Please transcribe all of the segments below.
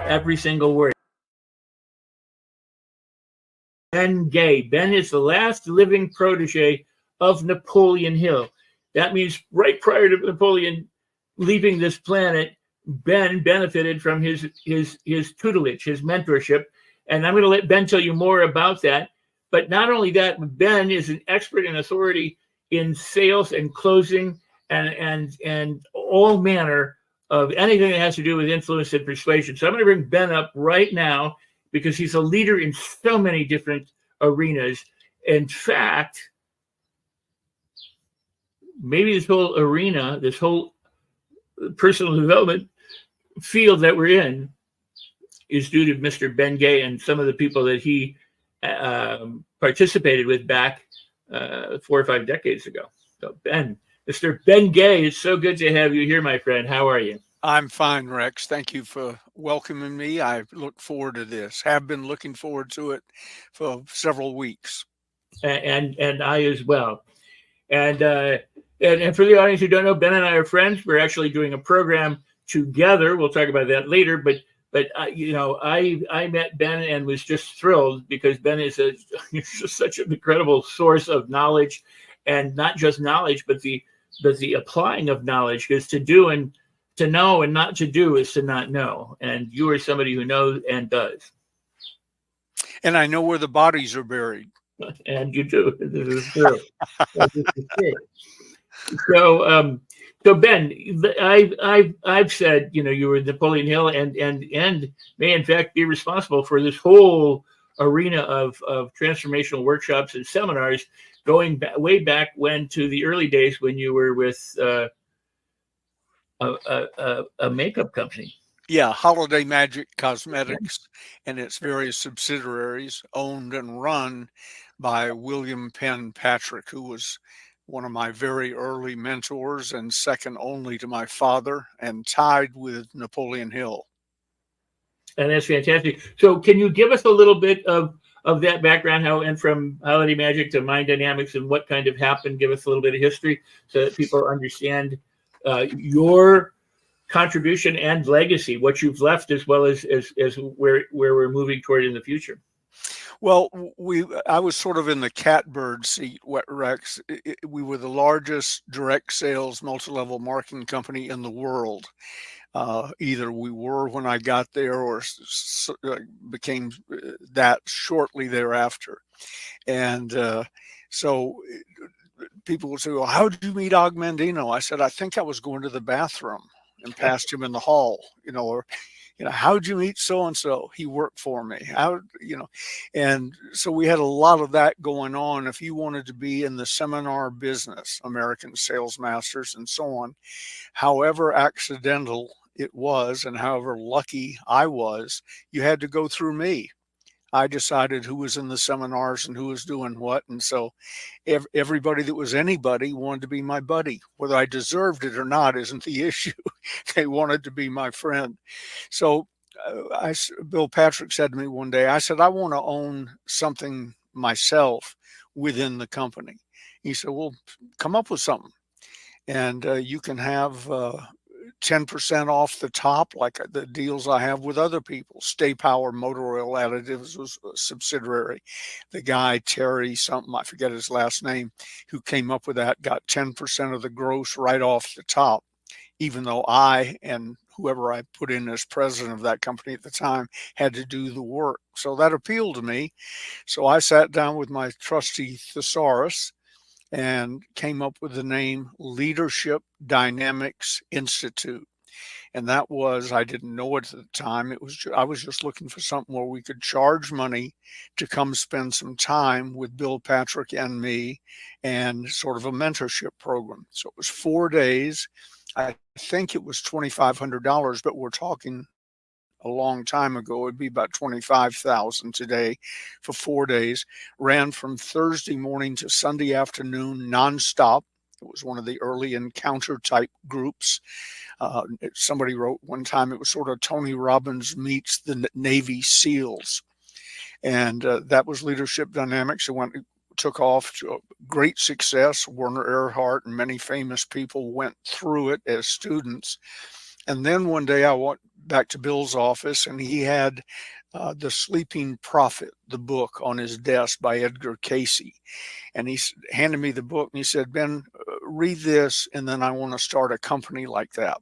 every single word. Ben Gay. Ben is the last living protege of Napoleon Hill. That means right prior to Napoleon leaving this planet, Ben benefited from his tutelage, his mentorship. And I'm going to let Ben tell you more about that. But not only that, Ben is an expert and authority in sales and closing and all manner of anything that has to do with influence and persuasion. So I'm going to bring Ben up right now because he's a leader in so many different arenas. In fact, maybe this whole arena, this whole personal development field that we're in is due to Mr. Ben Gay and some of the people that he participated with back 4 or 5 decades ago. So Ben, Mr. Ben Gay, it's so good to have you here, my friend. How are you? I'm fine, Rex. Thank you for welcoming me. I look forward to this. Have been looking forward to it for several weeks. And I as well. And for the audience who don't know, Ben and I are friends. We're actually doing a program together. We'll talk about that later. But I met Ben and was just thrilled because Ben is just such an incredible source of knowledge, and not just knowledge, but the applying of knowledge. Because to know and not to do is to not know. And you are somebody who knows and does. And I know where the bodies are buried. And you do. This is true. So Ben, I've said, you were Napoleon Hill and may in fact be responsible for this whole arena of transformational workshops and seminars going way back when, to the early days when you were with a makeup company. Yeah, Holiday Magic Cosmetics and its various subsidiaries, owned and run by William Penn Patrick, who was one of my very early mentors and second only to my father, and tied with Napoleon Hill. And that's fantastic. So can you give us a little bit of that background, how it went from Holiday Magic to Mind Dynamics and what kind of happened? Give us a little bit of history so that people understand your contribution and legacy, what you've left, as well as where we're moving toward in the future. Well, I was sort of in the catbird seat, Rex. We were the largest direct sales multi-level marketing company in the world. Either we were when I got there or became that shortly thereafter. And so people would say, well, how did you meet Og Mandino? I said, I think I was going to the bathroom and passed him in the hall, or how'd you meet so-and-so? He worked for me. And so we had a lot of that going on. If you wanted to be in the seminar business, American Sales Masters and so on, however accidental it was and however lucky I was, you had to go through me. I decided who was in the seminars and who was doing what. And so everybody that was anybody wanted to be my buddy. Whether I deserved it or not isn't the issue. They wanted to be my friend. So Bill Patrick said to me one day, I said, I want to own something myself within the company. He said, well, come up with something. And you can have 10% off the top, like the deals I have with other people. Stay Power Motor Oil Additives was a subsidiary. The guy, Terry something, I forget his last name, who came up with that, got 10% of the gross right off the top, even though I and whoever I put in as president of that company at the time had to do the work. So that appealed to me. So I sat down with my trusty thesaurus and came up with the name Leadership Dynamics Institute. And that was, I didn't know it at the time. I was just looking for something where we could charge money to come spend some time with Bill Patrick and me, and sort of a mentorship program. So it was 4 days. I think it was $2,500, but we're talking a long time ago. It'd be about 25,000 today for 4 days. Ran from Thursday morning to Sunday afternoon nonstop. It was one of the early encounter type groups. Somebody wrote one time it was sort of Tony Robbins meets the Navy SEALs. And that was Leadership Dynamics. It took off to great success. Werner Erhard and many famous people went through it as students. And then one day back to Bill's office, and he had The Sleeping Prophet, the book, on his desk by Edgar Casey. And he handed me the book, and he said, Ben, read this, and then I want to start a company like that.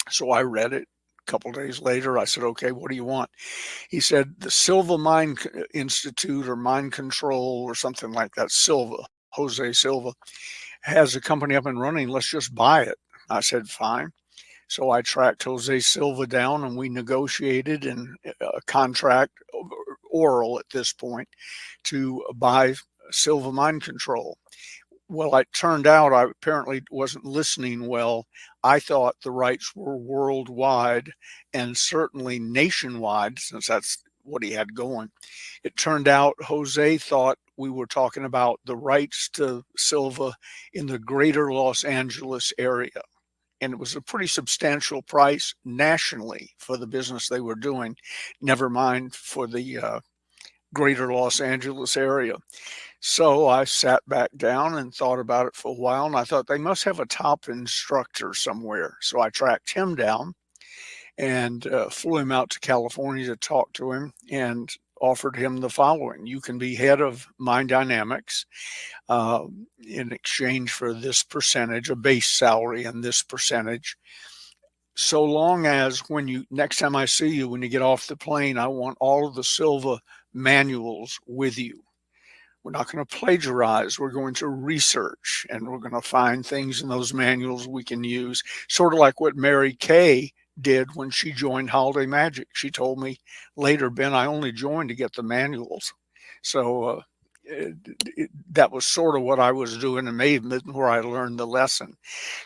So I read it. A couple of days later, I said, okay, what do you want? He said, the Silva Mind Institute or Mind Control or something like that, Silva, Jose Silva, has a company up and running. Let's just buy it. I said, fine. So I tracked Jose Silva down, and we negotiated a contract, oral at this point, to buy Silva Mind Control. Well, it turned out I apparently wasn't listening well. I thought the rights were worldwide and certainly nationwide, since that's what he had going. It turned out Jose thought we were talking about the rights to Silva in the greater Los Angeles area. And it was a pretty substantial price nationally for the business they were doing, never mind for the greater Los Angeles area. So I sat back down and thought about it for a while, and I thought they must have a top instructor somewhere. So I tracked him down and flew him out to California to talk to him, and offered him the following: you can be head of Mind Dynamics in exchange for this percentage, a base salary and this percentage, so long as next time I see you, when you get off the plane, I want all of the Silva manuals with you. We're not going to plagiarize. We're going to research, and we're going to find things in those manuals we can use, sort of like what Mary Kay did when she joined Holiday Magic. She told me later, Ben, I only joined to get the manuals. So that was sort of what I was doing, and may have been where I learned the lesson.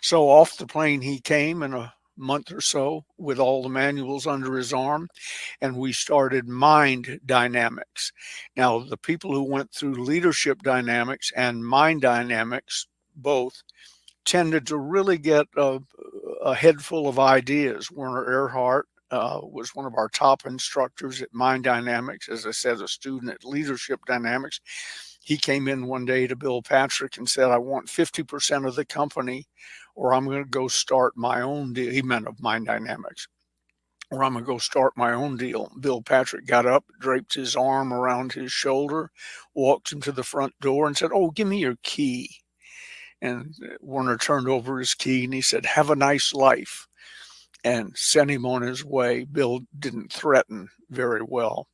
So off the plane he came in a month or so with all the manuals under his arm, and we started Mind Dynamics. Now, the people who went through Leadership Dynamics and Mind Dynamics both tended to really get a head full of ideas. Werner Erhard was one of our top instructors at Mind Dynamics, as I said, a student at Leadership Dynamics. He came in one day to Bill Patrick and said, I want 50% of the company, or I'm going to go start my own deal. He meant of Mind Dynamics. Or I'm going to go start my own deal. Bill Patrick got up, draped his arm around his shoulder, walked him to the front door and said, oh, give me your key. And Werner turned over his key and he said, have a nice life, and sent him on his way. Bill didn't threaten very well.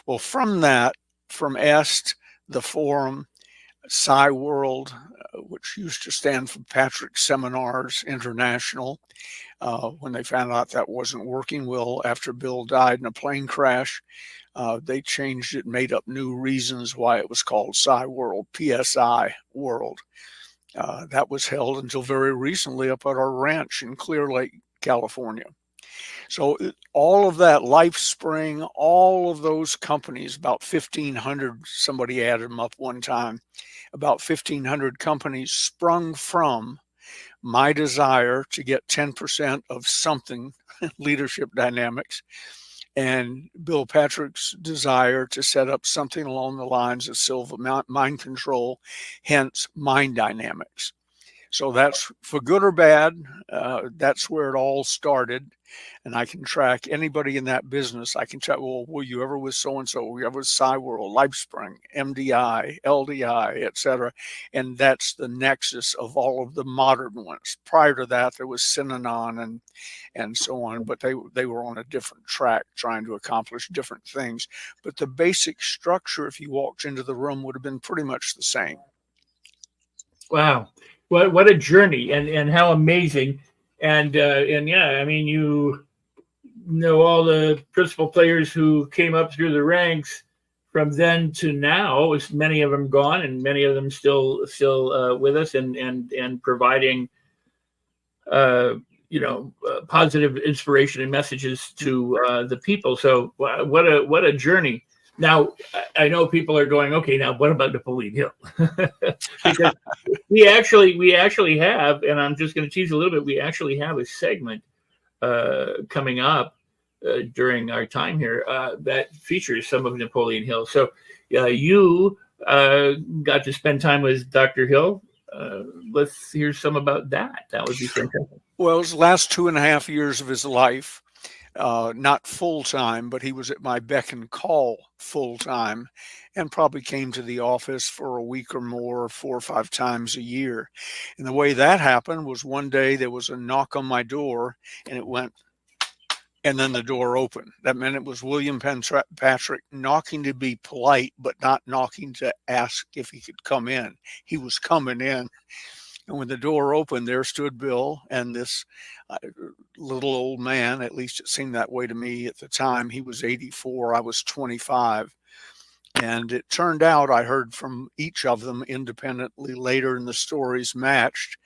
Well, from that, from EST, the forum, Psi World, which used to stand for Patrick Seminars International, when they found out that wasn't working well after Bill died in a plane crash, they changed it, made up new reasons why it was called Psi World, PSI World. That was held until very recently up at our ranch in Clear Lake, California. So all of that, LifeSpring, all of those companies, about 1,500, somebody added them up one time, about 1,500 companies sprung from my desire to get 10% of something, Leadership Dynamics, and Bill Patrick's desire to set up something along the lines of Silva Mind Control, hence Mind Dynamics. So that's, for good or bad, that's where it all started. And I can track anybody in that business. I can track, well, were you ever with so-and-so? Were you ever with Psi World, LifeSpring, MDI, LDI, et cetera? And that's the nexus of all of the modern ones. Prior to that, there was Synanon and so on, but they were on a different track trying to accomplish different things. But the basic structure, if you walked into the room, would have been pretty much the same. Wow. What a journey, and how amazing. And yeah, I mean, you know all the principal players who came up through the ranks from then to now. Many of them gone, and many of them still with us and providing positive inspiration and messages to the people. So what a journey. Now, I know people are going, okay, now what about Napoleon Hill? Because we actually have, and I'm just going to tease a little bit, we actually have a segment coming up during our time here that features some of Napoleon Hill. So you got to spend time with Dr. Hill. Let's hear some about that. That would be fantastic. Well, it was the last 2.5 years of his life. not full time, but he was at my beck and call full time, and probably came to the office for a week or more, 4 or 5 times a year. And the way that happened was one day there was a knock on my door, and it went, and then the door opened. That meant it was William Patrick knocking to be polite, but not knocking to ask if he could come in. He was coming in. And when the door opened, there stood Bill and this little old man. At least it seemed that way to me at the time. He was 84. I was 25. And it turned out I heard from each of them independently later, and the stories matched.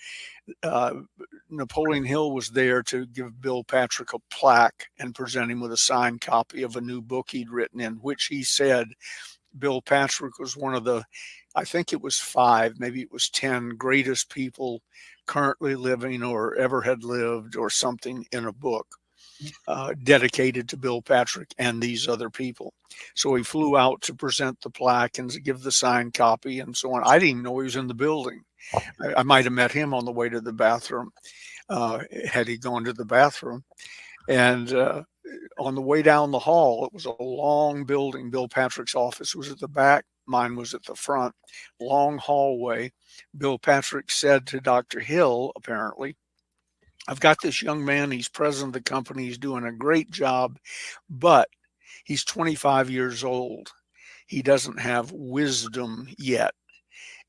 Napoleon Hill was there to give Bill Patrick a plaque and present him with a signed copy of a new book he'd written, in which he said Bill Patrick was one of the, I think it was 5, maybe it was 10 greatest people currently living or ever had lived or something, in a book dedicated to Bill Patrick and these other people. So he flew out to present the plaque and to give the signed copy and so on. I didn't even know he was in the building. I might have met him on the way to the bathroom, had he gone to the bathroom. And on the way down the hall, it was a long building. Bill Patrick's office was at the back. Mine was at the front. Long hallway. Bill Patrick said to Dr. Hill, apparently, I've got this young man. He's president of the company. He's doing a great job, but he's 25 years old. He doesn't have wisdom yet.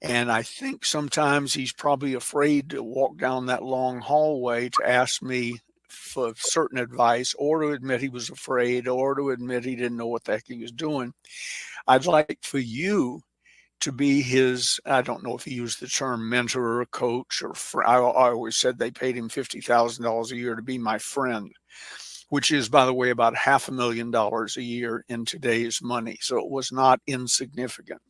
And I think sometimes he's probably afraid to walk down that long hallway to ask me for certain advice, or to admit he was afraid, or to admit he didn't know what the heck he was doing. I'd like for you to be his, I don't know if he used the term mentor or coach or I always said they paid him $50,000 a year to be my friend, which is, by the way, about $500,000 a year in today's money. So it was not insignificant.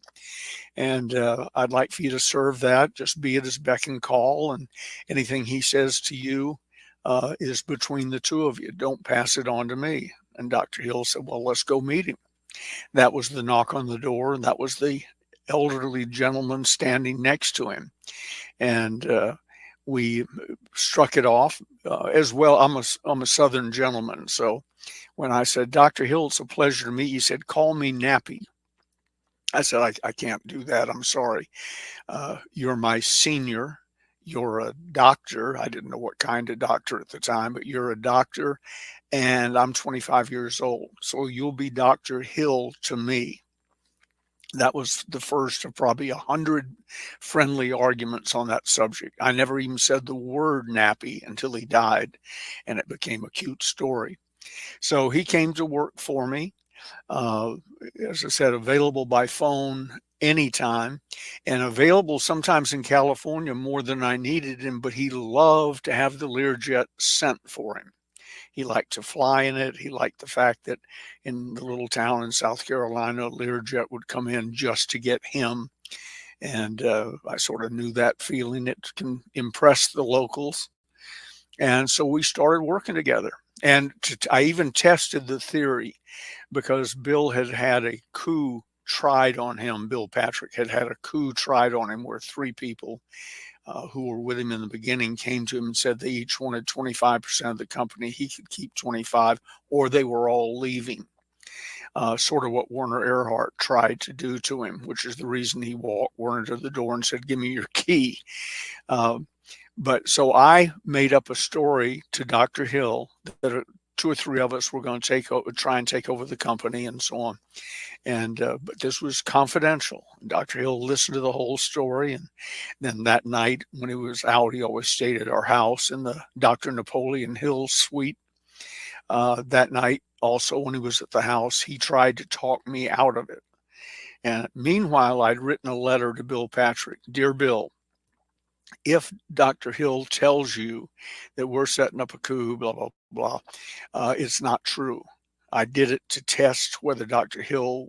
And I'd like for you to serve that, just be at his beck and call, and anything he says to you is between the two of you. Don't pass it on to me. And Dr. Hill said, well, let's go meet him. That was the knock on the door, and that was the elderly gentleman standing next to him. And we struck it off as well. I'm a Southern gentleman. So when I said, Dr. Hill, it's a pleasure to meet you, he said, call me Nappy. I said, I can't do that. I'm sorry. You're my senior. You're a doctor. I didn't know what kind of doctor at the time, but you're a doctor, and I'm 25 years old. So you'll be Dr. Hill to me. That was the first of probably 100 friendly arguments on that subject. I never even said the word nappy until he died, and it became a cute story. So he came to work for me. As I said, available by phone anytime, and available sometimes in California more than I needed him, but he loved to have the Learjet sent for him. He liked to fly in it. He liked the fact that in the little town in South Carolina, Learjet would come in just to get him. And I sort of knew that feeling. It can impress the locals. And so we started working together. And I even tested the theory, because Bill had had a coup tried on him. Bill Patrick had had a coup tried on him where 3 people who were with him in the beginning came to him and said they each wanted 25% of the company. He could keep 25, or they were all leaving. Sort of what Werner Erhard tried to do to him, which is the reason he walked Werner to the door and said, give me your key. But so I made up a story to Dr. Hill that 2 or 3 of us were going to try and take over the company and so on. And but this was confidential. Dr. Hill listened to the whole story, and then that night when he was out, he always stayed at our house in the Dr. Napoleon Hill suite. That night, also when he was at the house, he tried to talk me out of it. And meanwhile, I'd written a letter to Bill Patrick. Dear Bill, if Dr. Hill tells you that we're setting up a coup, blah, blah, blah, it's not true. I did it to test whether Dr. Hill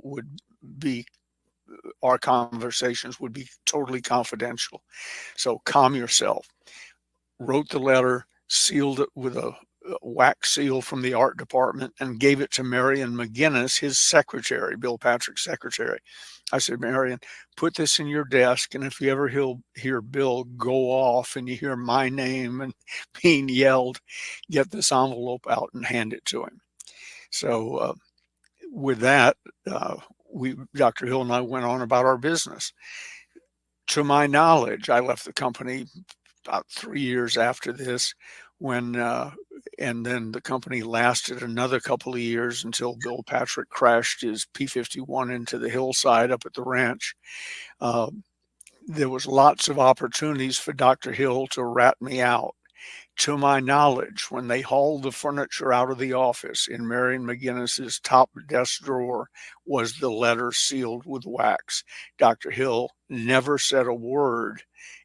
our conversations would be totally confidential. So calm yourself. Wrote the letter, sealed it with a wax seal from the art department, and gave it to Marion McGinnis, his secretary, Bill Patrick's secretary. I said, Marion, put this in your desk, and if you ever hear Bill go off and you hear my name and being yelled, get this envelope out and hand it to him. So with that, Dr. Hill and I went on about our business. To my knowledge, I left the company about 3 years after this, when and then the company lasted another couple of years until Bill Patrick crashed his P-51 into the hillside up at the ranch. Uh, there was lots of opportunities for Dr. Hill to rat me out. To my knowledge, when they hauled the furniture out of the office, in Marion McGinnis's top desk drawer was the letter sealed with wax. Dr. Hill never said a word,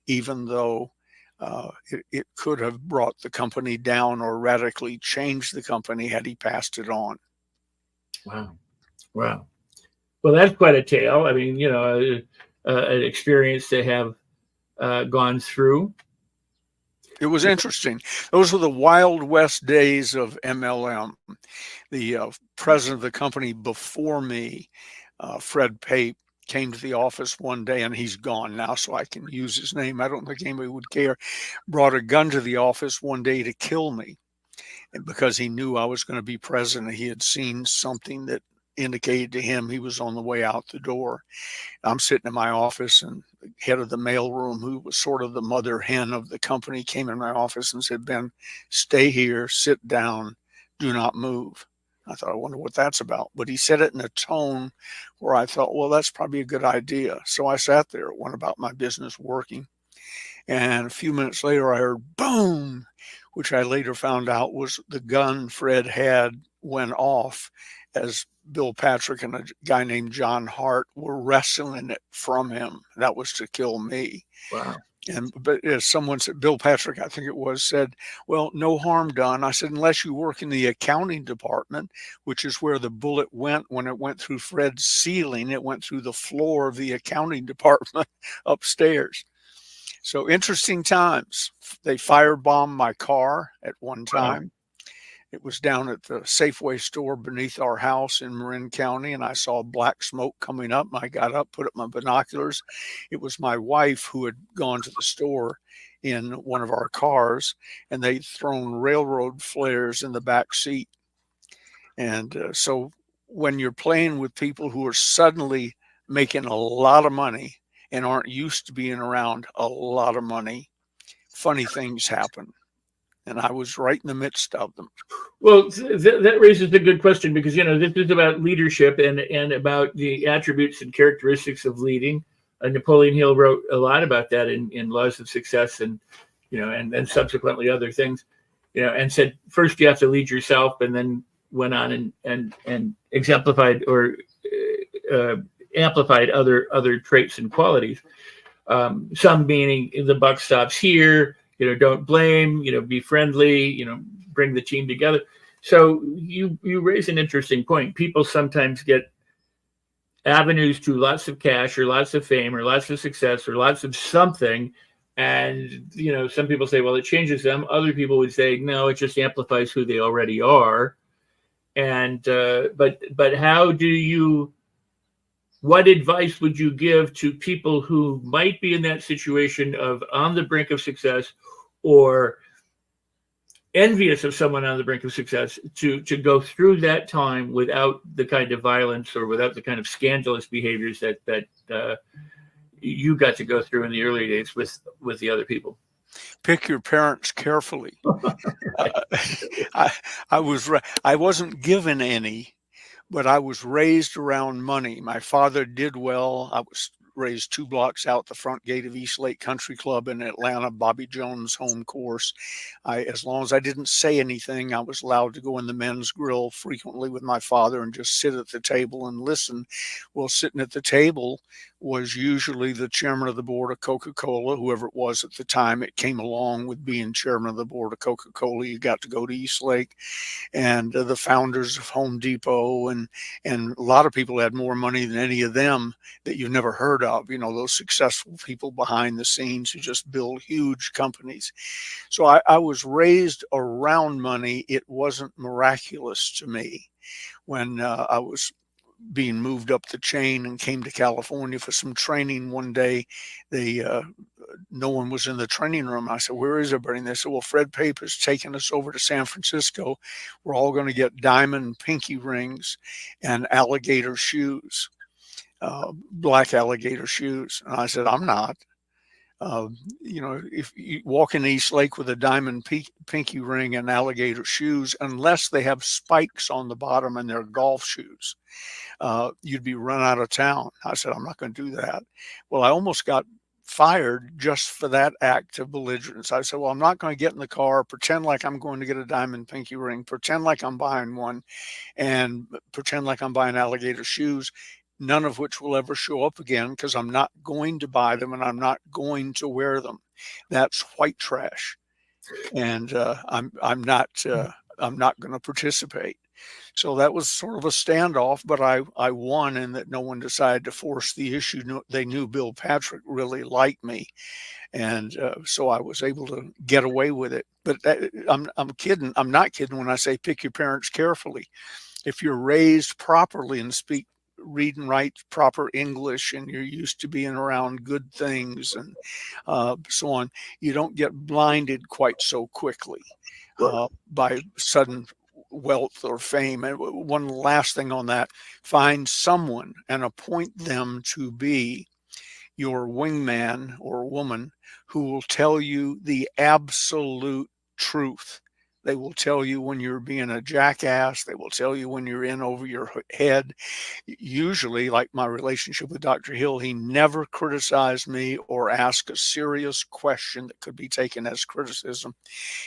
even though it could have brought the company down or radically changed the company had he passed it on. Wow. Wow. Well, that's quite a tale. I mean, an experience to have gone through. It was interesting. Those were the Wild West days of MLM. The president of the company before me, Fred Pape, came to the office one day, and he's gone now, so I can use his name. I don't think anybody would care. Brought a gun to the office one day to kill me, and because he knew I was going to be president. He had seen something that indicated to him he was on the way out the door. I'm sitting in my office, and the head of the mailroom, who was sort of the mother hen of the company, came in my office and said, "Ben, stay here, sit down, do not move." I thought, I wonder what that's about. But he said it in a tone where I thought, well, that's probably a good idea. So I sat there, went about my business working. And a few minutes later, I heard boom, which I later found out was the gun Fred had went off as Bill Patrick and a guy named John Hart were wrestling it from him. That was to kill me. Wow. But as someone said, Bill Patrick, I think it was, said, "Well, no harm done." I said, "Unless you work in the accounting department, which is where the bullet went when it went through Fred's ceiling. It went through the floor of the accounting department upstairs." So interesting times. They firebombed my car at one time. Wow. It was down at the Safeway store beneath our house in Marin County, and I saw black smoke coming up. I got up, put up my binoculars. It was my wife who had gone to the store in one of our cars, and they'd thrown railroad flares in the back seat. And so when you're playing with people who are suddenly making a lot of money and aren't used to being around a lot of money, funny things happen. And I was right in the midst of them. Well, that raises a good question, because this is about leadership and about the attributes and characteristics of leading. Napoleon Hill wrote a lot about that in Laws of Success, and and subsequently other things, and said first you have to lead yourself, and then went on and exemplified or amplified other traits and qualities. Some meaning the buck stops here. Don't blame, be friendly, bring the team together. So you raise an interesting point. People sometimes get avenues to lots of cash or lots of fame or lots of success or lots of something. And, some people say, well, it changes them. Other people would say, no, it just amplifies who they already are. And, but what advice would you give to people who might be in that situation of on the brink of success or envious of someone on the brink of success to go through that time without the kind of violence or without the kind of scandalous behaviors that you got to go through in the early days with the other people? Pick your parents carefully. I wasn't given any, but I was raised around money. My father did well. I was raised 2 blocks out the front gate of East Lake Country Club in Atlanta, Bobby Jones' home course. As long as I didn't say anything, I was allowed to go in the men's grill frequently with my father and just sit at the table and listen. Well, sitting at the table was usually the chairman of the board of Coca-Cola, whoever it was at the time. It came along with being chairman of the board of Coca-Cola. You got to go to East Lake, and the founders of Home Depot, and a lot of people had more money than any of them that you've never heard of. Those successful people behind the scenes who just build huge companies. So I was raised around money. It wasn't miraculous to me. When I was being moved up the chain and came to California for some training one day, they no one was in the training room. I said, "Where is everybody?" And they said, "Well, Fred Pape has taken us over to San Francisco. We're all going to get diamond pinky rings and alligator shoes, black alligator shoes." And I said, "I'm not. If you walk in East Lake with a diamond pinky ring and alligator shoes, unless they have spikes on the bottom and they're golf shoes, you'd be run out of town." I said, "I'm not going to do that." Well, I almost got fired just for that act of belligerence. I said, "Well, I'm not going to get in the car, pretend like I'm going to get a diamond pinky ring, pretend like I'm buying one, and pretend like I'm buying alligator shoes, none of which will ever show up again because I'm not going to buy them and I'm not going to wear them. That's white trash, and I'm not going to participate." So that was sort of a standoff, but I won in that no one decided to force the issue. They knew Bill Patrick really liked me, and so I was able to get away with it. But I'm kidding. I'm not kidding when I say pick your parents carefully. If you're raised properly and read and write proper English, and you're used to being around good things and so on, you don't get blinded quite so quickly by sudden wealth or fame. And one last thing on that: find someone and appoint them to be your wingman or woman who will tell you the absolute truth. They will tell you when you're being a jackass. They will tell you when you're in over your head. Usually, like my relationship with Dr. Hill, he never criticized me or asked a serious question that could be taken as criticism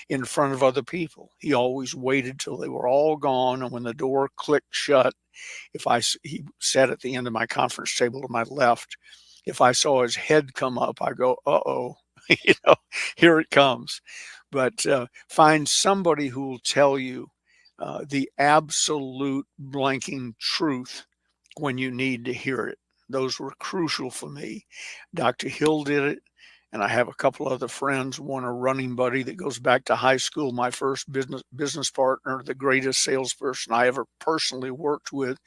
in front of other people. He always waited till they were all gone, and when the door clicked shut, he sat at the end of my conference table to my left. If I saw his head come up, I go, "Uh-oh, here it comes." But find somebody who will tell you the absolute blanking truth when you need to hear it. Those were crucial for me. Dr. Hill did it, and I have a couple other friends. One, a running buddy that goes back to high school, my first business partner, the greatest salesperson I ever personally worked with,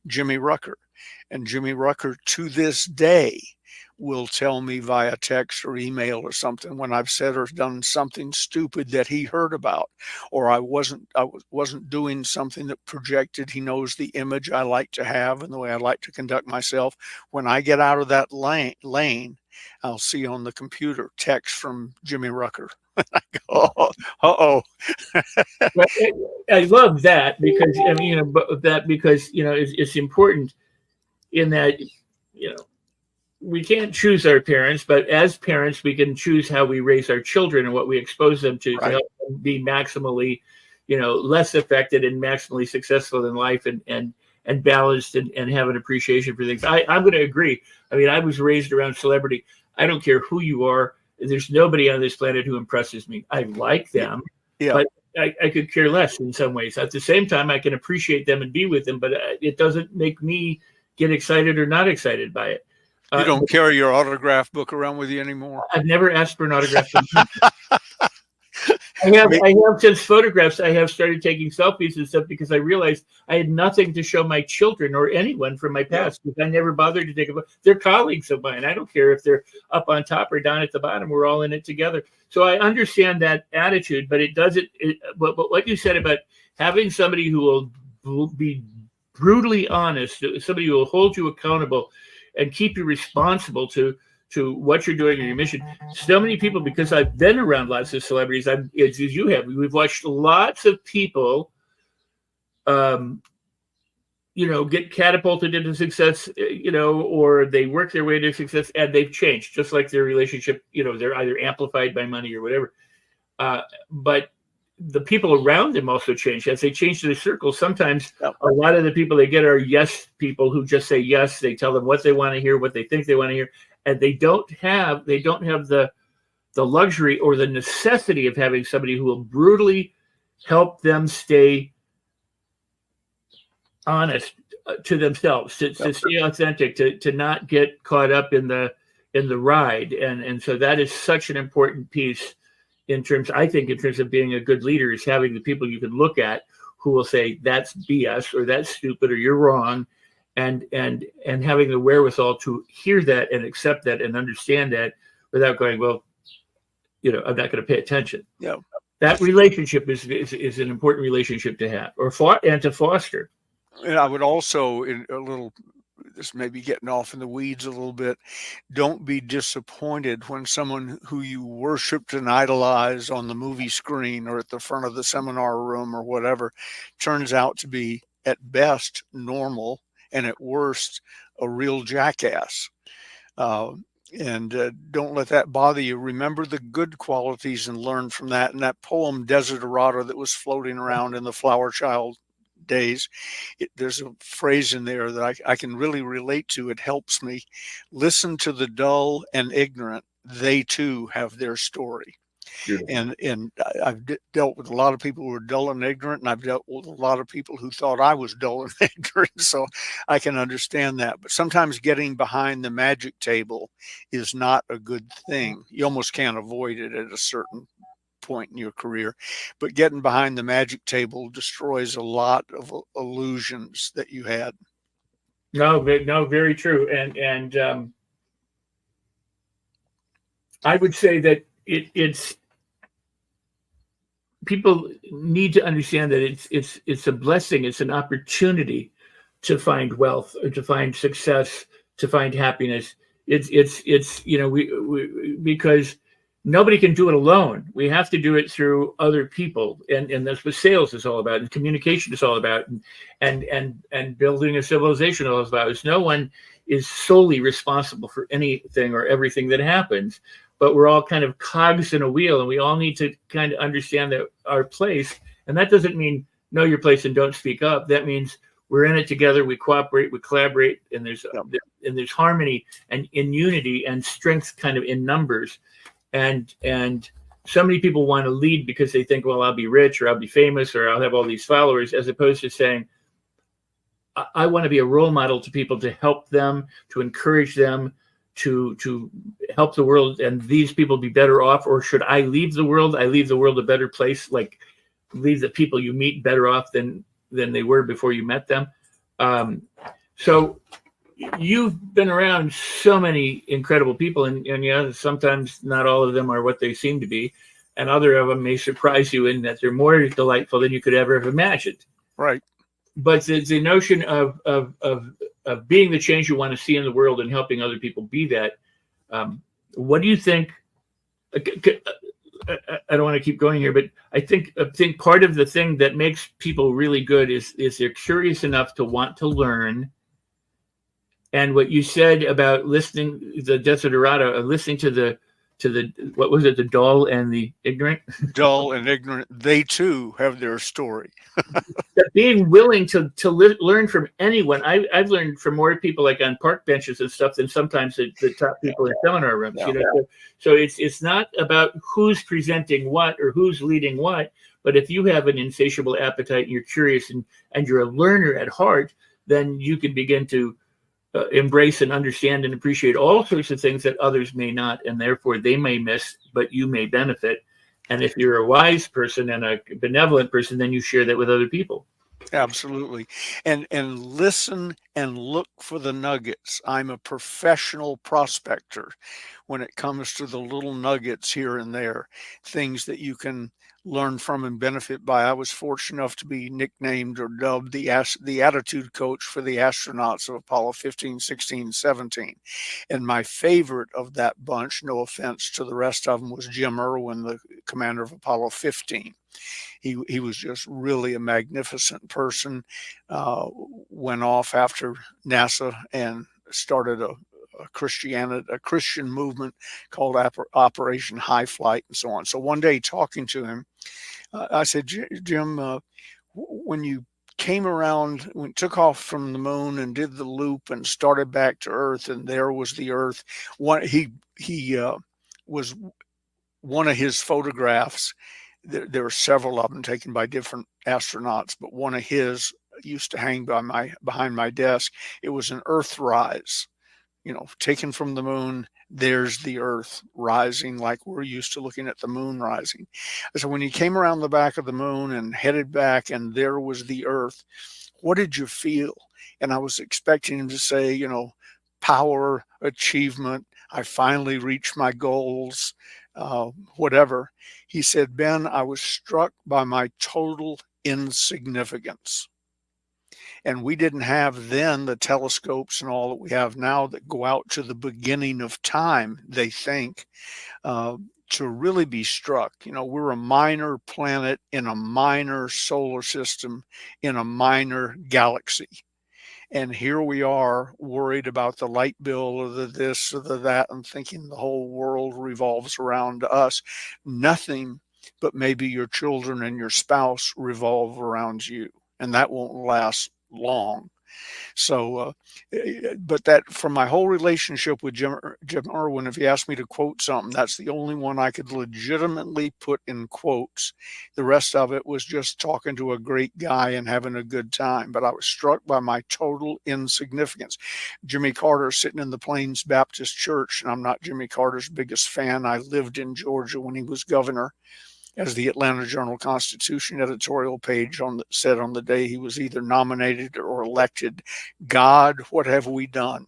Jimmy Rucker. And Jimmy Rucker, to this day, will tell me via text or email or something when I've said or done something stupid that he heard about, or I wasn't doing something that projected. He knows the image I like to have and the way I like to conduct myself. When I get out of that lane, I'll see on the computer text from Jimmy Rucker. I go, "Uh-oh." I love that because it's important in that we can't choose our parents, but as parents, we can choose how we raise our children and what we expose them to help them be maximally, less affected and maximally successful in life and balanced and have an appreciation for things. I'm going to agree. I mean, I was raised around celebrity. I don't care who you are. There's nobody on this planet who impresses me. I like them, but I could care less in some ways. At the same time, I can appreciate them and be with them, but it doesn't make me get excited or not excited by it. You don't carry your autograph book around with you anymore? I've never asked for an autograph. I have since photographs. I have started taking selfies and stuff because I realized I had nothing to show my children or anyone from my past because I never bothered to take a photo. They're colleagues of mine. I don't care if they're up on top or down at the bottom. We're all in it together. So I understand that attitude, but it doesn't. But what you said about having somebody who will be brutally honest, somebody who will hold you accountable and keep you responsible to what you're doing or your mission. So many people, because I've been around lots of celebrities, as you have, we've watched lots of people, get catapulted into success, or they work their way to success and they've changed, just like their relationship, they're either amplified by money or whatever. But the people around them also change. As they change their circles, sometimes a lot of the people they get are yes people who just say yes. They tell them what they want to hear, what they think they want to hear, and they don't have the luxury or the necessity of having somebody who will brutally help them stay honest to themselves, to stay authentic, to not get caught up in the ride, and so that is such an important piece. In terms of being a good leader, is having the people you can look at who will say that's BS or that's stupid or you're wrong, and having the wherewithal to hear that and accept that and understand that without going, well, I'm not going to pay attention. Yeah. That relationship is an important relationship to have and to foster. And I would also, this may be getting off in the weeds a little bit, don't be disappointed when someone who you worshiped and idolized on the movie screen or at the front of the seminar room or whatever turns out to be at best normal and at worst a real jackass. And don't let that bother you. Remember the good qualities and learn from that. And that poem Desiderata that was floating around in the Flower Child days, there's a phrase in there that I can really relate to. It helps me. Listen to the dull and ignorant. They too have their story. Beautiful. And I've dealt with a lot of people who are dull and ignorant, and I've dealt with a lot of people who thought I was dull and ignorant, so I can understand that. But sometimes getting behind the magic table is not a good thing. You almost can't avoid it at a certain point in your career, but getting behind the magic table destroys a lot of illusions that you had. No, very true. And I would say that it's people need to understand that it's a blessing. It's an opportunity to find wealth, or to find success, to find happiness. It's we because nobody can do it alone. We have to do it through other people, and that's what sales is all about, and communication is all about, and building a civilization all about. Is no one is solely responsible for anything or everything that happens, but we're all kind of cogs in a wheel, and we all need to kind of understand that our place. And that doesn't mean know your place and don't speak up. That means we're in it together. We cooperate, we collaborate, and there's harmony and in unity and strength, kind of in numbers. And so many people want to lead because they think, well, I'll be rich, or I'll be famous, or I'll have all these followers, as opposed to saying, I want to be a role model to people, to help them, to encourage them, to help the world, and these people be better off. Or should I leave the world? I leave the world a better place, like leave the people you meet better off than they were before you met them. So you've been around so many incredible people, and sometimes not all of them are what they seem to be, and other of them may surprise you in that they're more delightful than you could ever have imagined. Right. But the notion of being the change you want to see in the world and helping other people be that. What do you think? I don't want to keep going here, but I think part of the thing that makes people really good is they're curious enough to want to learn. And what you said about listening, the Desiderata, listening to the what was it, the dull and the ignorant? Dull and ignorant, they too have their story. That being willing to learn from anyone. I've learned from more people like on park benches and stuff than sometimes the top people in seminar rooms. So it's not about who's presenting what or who's leading what, but if you have an insatiable appetite and you're curious and you're a learner at heart, then you can begin to embrace and understand and appreciate all sorts of things that others may not, and therefore they may miss, but you may benefit. And if you're a wise person and a benevolent person, then you share that with other people. Absolutely. And listen and look for the nuggets. I'm a professional prospector when it comes to the little nuggets here and there, things that you can learn from and benefit by. I was fortunate enough to be nicknamed or dubbed the attitude coach for the astronauts of Apollo 15, 16, 17. And my favorite of that bunch, no offense to the rest of them, was Jim Irwin, the commander of Apollo 15. He was just really a magnificent person. Went off after NASA and started a Christian movement called Operation High Flight and so on. So one day talking to him, I said, Jim, when you came around, when took off from the moon and did the loop and started back to Earth, and there was the Earth. He was one of his photographs. There were several of them taken by different astronauts, but one of his used to hang behind my desk. It was an Earthrise, taken from the moon. There's the Earth rising like we're used to looking at the moon rising. So when he came around the back of the moon and headed back, and there was the Earth, what did you feel? And I was expecting him to say, power, achievement, I finally reached my goals, whatever. He said, Ben, I was struck by my total insignificance. And we didn't have then the telescopes and all that we have now that go out to the beginning of time, they think, to really be struck. You know, we're a minor planet in a minor solar system in a minor galaxy. And here we are worried about the light bill or the this or the that and thinking the whole world revolves around us. Nothing but maybe your children and your spouse revolve around you. And that won't last long. So, but that from my whole relationship with Jim Irwin, if you asked me to quote something, that's the only one I could legitimately put in quotes. The rest of it was just talking to a great guy and having a good time. But I was struck by my total insignificance. Jimmy Carter sitting in the Plains Baptist Church, and I'm not Jimmy Carter's biggest fan. I lived in Georgia when he was governor. As the Atlanta Journal-Constitution editorial page said on the day he was either nominated or elected, God, what have we done?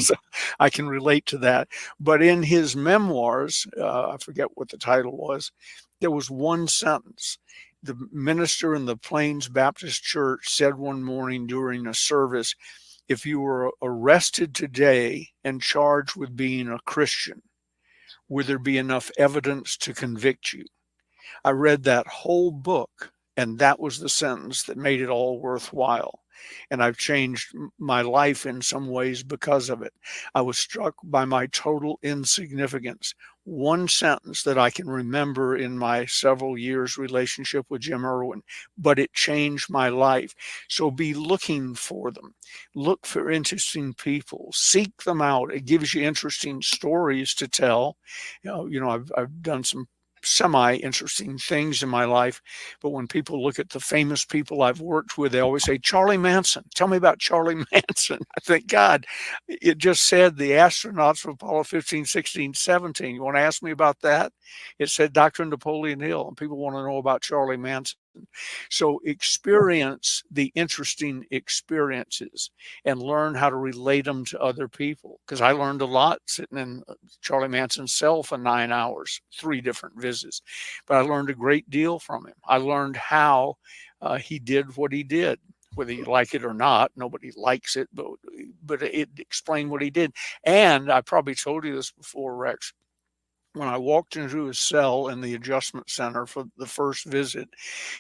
So I can relate to that. But in his memoirs, I forget what the title was, there was one sentence. The minister in the Plains Baptist Church said one morning during a service, if you were arrested today and charged with being a Christian, would there be enough evidence to convict you? I read that whole book, and that was the sentence that made it all worthwhile. And I've changed my life in some ways because of it. I was struck by my total insignificance. One sentence that I can remember in my several years relationship with Jim Irwin, but it changed my life. So be looking for them. Look for interesting people. Seek them out. It gives you interesting stories to tell. I've done some semi-interesting things in my life, but when people look at the famous people I've worked with, they always say, Charlie Manson, tell me about Charlie Manson. I think, God, it just said the astronauts of Apollo 15, 16, 17. You want to ask me about that? It said Dr. Napoleon Hill, and people want to know about Charlie Manson. So experience the interesting experiences and learn how to relate them to other people. Because I learned a lot sitting in Charlie Manson's cell for 9 hours, 3 different visits. But I learned a great deal from him. I learned how he did what he did. Whether you like it or not, nobody likes it, but it explained what he did. And I probably told you this before, Rex. When I walked into his cell in the adjustment center for the first visit,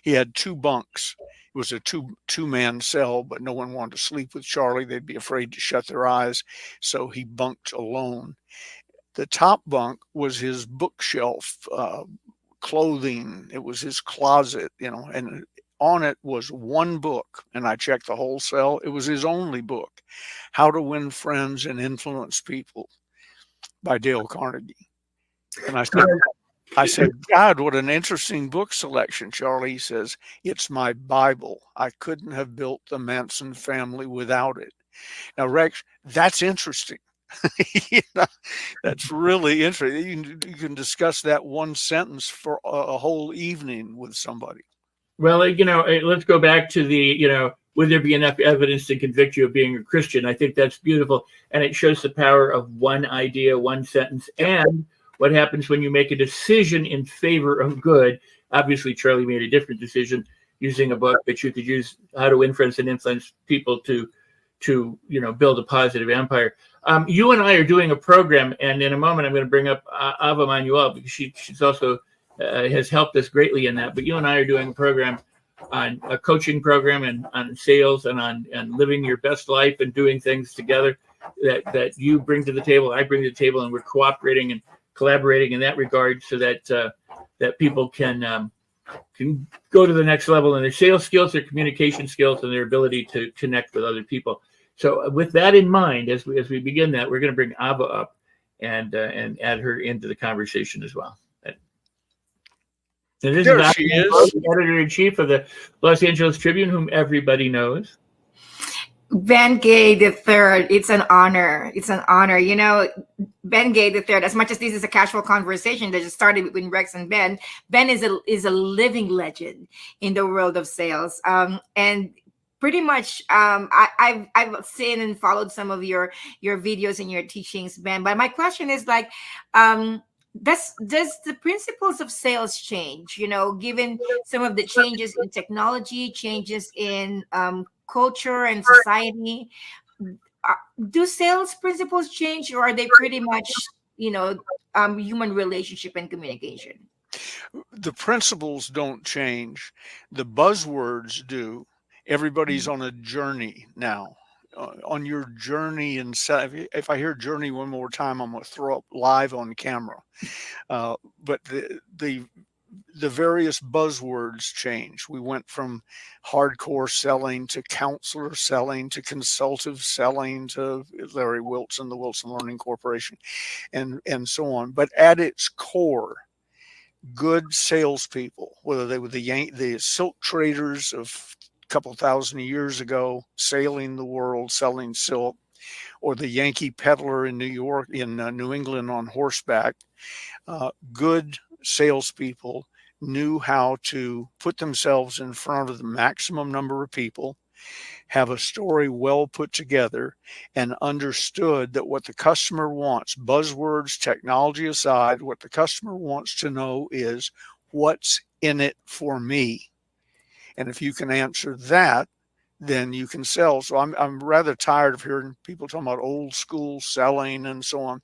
he had 2 bunks. It was a two-man cell, but no one wanted to sleep with Charlie. They'd be afraid to shut their eyes, so he bunked alone. The top bunk was his bookshelf, clothing. It was his closet, and on it was one book, and I checked the whole cell. It was his only book, How to Win Friends and Influence People by Dale Carnegie. And I said, God, what an interesting book selection, Charlie. He says, it's my Bible. I couldn't have built the Manson family without it. Now, Rex, that's interesting. That's really interesting. You can discuss that one sentence for a whole evening with somebody. Well, let's go back to would there be enough evidence to convict you of being a Christian? I think that's beautiful. And it shows the power of one idea, one sentence, and what happens when you make a decision in favor of good. Obviously, Charlie made a different decision using a book, but you could use How to Win Friends and Influence People to build a positive empire. You and I are doing a program, and in a moment I'm going to bring up Ava Manuel, because she's also has helped us greatly in that. But you and I are doing a program on a coaching program and on sales and on living your best life and doing things together that you bring to the table, I bring to the table, and we're cooperating and collaborating in that regard, so that people can go to the next level in their sales skills, their communication skills, and their ability to connect with other people. So with that in mind, as we begin that, we're going to bring Ava up and add her into the conversation as well. And this There is she is, the editor-in-chief of the Los Angeles Tribune, whom everybody knows. Ben Gay III, it's an honor. It's an honor. Ben Gay III, as much as this is a casual conversation that just started between Rex and Ben is a living legend in the world of sales. And pretty much I've seen and followed some of your videos and your teachings, Ben. But my question is like, does the principles of sales change? You know, given some of the changes in technology, changes in culture and society, uh, do sales principles change, or are they pretty much, you know, human relationship and communication? The principles don't change. The buzzwords do. Everybody's on a journey now. On your journey, and if I hear journey one more time, I'm going to throw up live on camera. But the various buzzwords change. We went from hardcore selling to counselor selling to consultative selling to Larry Wilson, the Wilson Learning Corporation, and so on. But at its core, good salespeople, whether they were the silk traders of a couple thousand years ago, sailing the world, selling silk, or the Yankee peddler in New York, in New England on horseback, good salespeople knew how to put themselves in front of the maximum number of people, have a story well put together, and understood that what the customer wants, buzzwords, technology aside, what the customer wants to know is what's in it for me. And if you can answer that, then you can sell. So I'm rather tired of hearing people talking about old school selling and so on.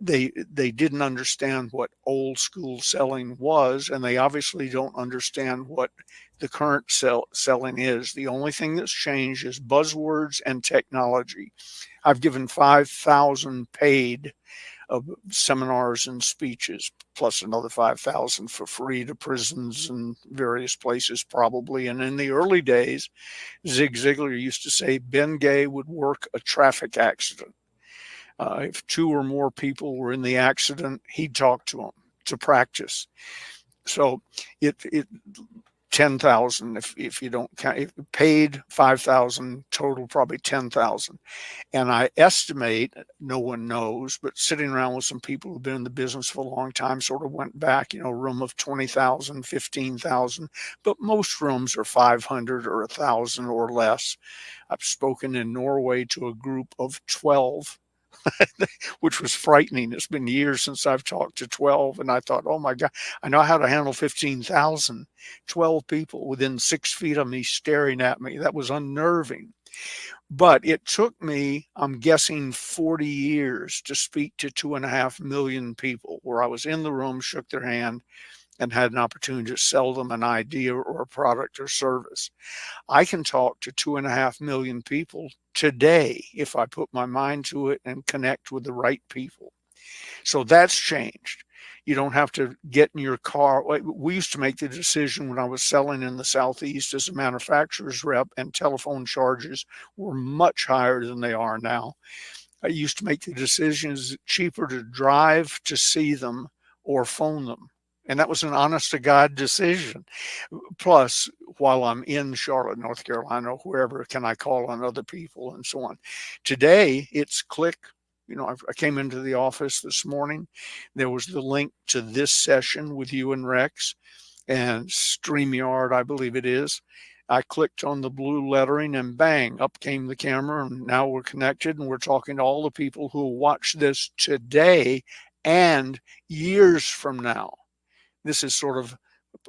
They didn't understand what old school selling was, and they obviously don't understand what the current selling is. The only thing that's changed is buzzwords and technology. I've given 5,000 paid seminars and speeches, plus another 5,000 for free to prisons and various places probably. And in the early days, Zig Ziglar used to say Ben Gay would work a traffic accident. If 2 or more people were in the accident, he'd talk to them to practice. So it 10,000 if you don't count, if paid 5,000, total probably 10,000. And I estimate, no one knows, but sitting around with some people who've been in the business for a long time, sort of went back, you know, room of 20,000, 15,000, but most rooms are 500 or 1,000 or less. I've spoken in Norway to a group of 12, which was frightening. It's been years since I've talked to 12, and I thought, oh my God, I know how to handle 15,000. 12 people within 6 feet of me staring at me. That was unnerving. But it took me, I'm guessing, 40 years to speak to 2.5 million people, where I was in the room, shook their hand, and had an opportunity to sell them an idea or a product or service. I can talk to 2.5 million people today if I put my mind to it and connect with the right people. So that's changed. You don't have to get in your car. We used to make the decision when I was selling in the Southeast as a manufacturer's rep, and telephone charges were much higher than they are now. I used to make the decision, is it cheaper to drive to see them or phone them? And that was an honest to God decision. Plus, while I'm in Charlotte, North Carolina, wherever, can I call on other people and so on? Today, it's click. You know, I came into the office this morning. There was the link to this session with you and Rex and StreamYard, I believe it is. I clicked on the blue lettering and bang, up came the camera, and now we're connected and we're talking to all the people who will watch this today and years from now. This is sort of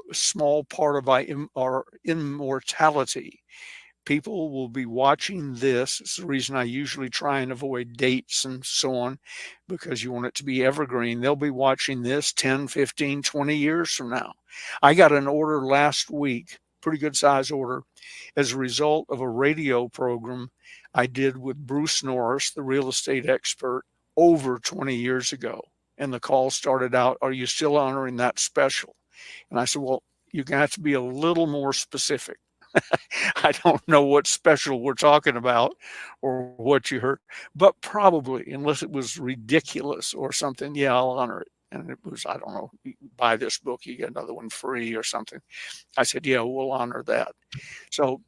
a small part of our immortality. People will be watching this. It's the reason I usually try and avoid dates and so on, because you want it to be evergreen. They'll be watching this 10, 15, 20 years from now. I got an order last week, pretty good size order, as a result of a radio program I did with Bruce Norris, the real estate expert, over 20 years ago. And the call started out, are you still honoring that special? And I said, well, you're going to have to be a little more specific. I don't know what special we're talking about or what you heard, but probably, unless it was ridiculous or something, yeah, I'll honor it. And it was, I don't know, you buy this book, you get another one free or something. I said, yeah, we'll honor that. So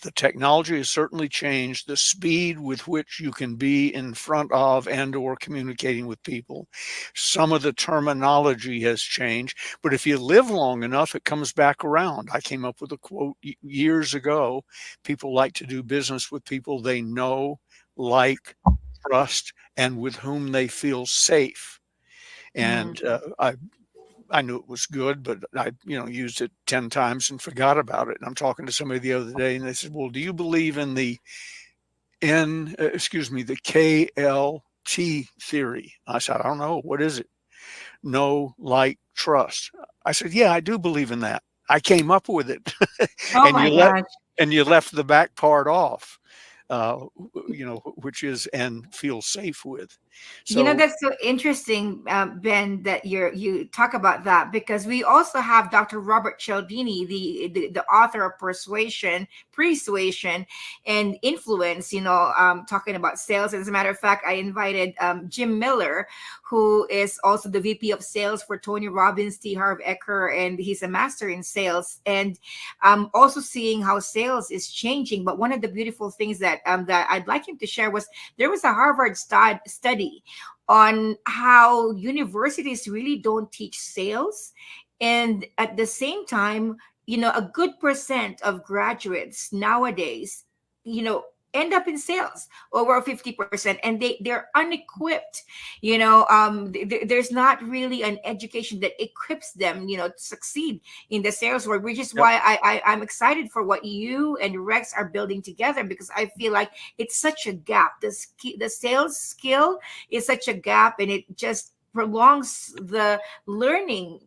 The technology has certainly changed the speed with which you can be in front of and or communicating with people. Some of the terminology has changed, but if you live long enough, it comes back around. I came up with a quote years ago. People like to do business with people they know, like, trust, and with whom they feel safe. Mm. And I knew it was good, but I, used it 10 times and forgot about it. And I'm talking to somebody the other day and they said, well, do you believe in the the KLT theory? I said, I don't know. What is it? Know, like, trust. I said, yeah, I do believe in that. I came up with it. Oh and my you let, gosh. and you left the back part off, uh, which is, and feel safe with. So That's so interesting, Ben, that you talk about that, because we also have Dr. Robert Cialdini, the author of Persuasion, and Influence. Talking about sales. As a matter of fact, I invited Jim Miller, who is also the VP of Sales for Tony Robbins, T. Harv Eker, and he's a master in sales. And also seeing how sales is changing. But one of the beautiful things that I'd like him to share was there was a Harvard study on how universities really don't teach sales. And at the same time, a good percent of graduates nowadays, you know, end up in sales, over 50%, and they're unequipped. There's not really an education that equips them, to succeed in the sales world, which is yep. why I'm excited for what you and Rex are building together, because I feel like it's such a gap. The sales skill is such a gap, and it just prolongs the learning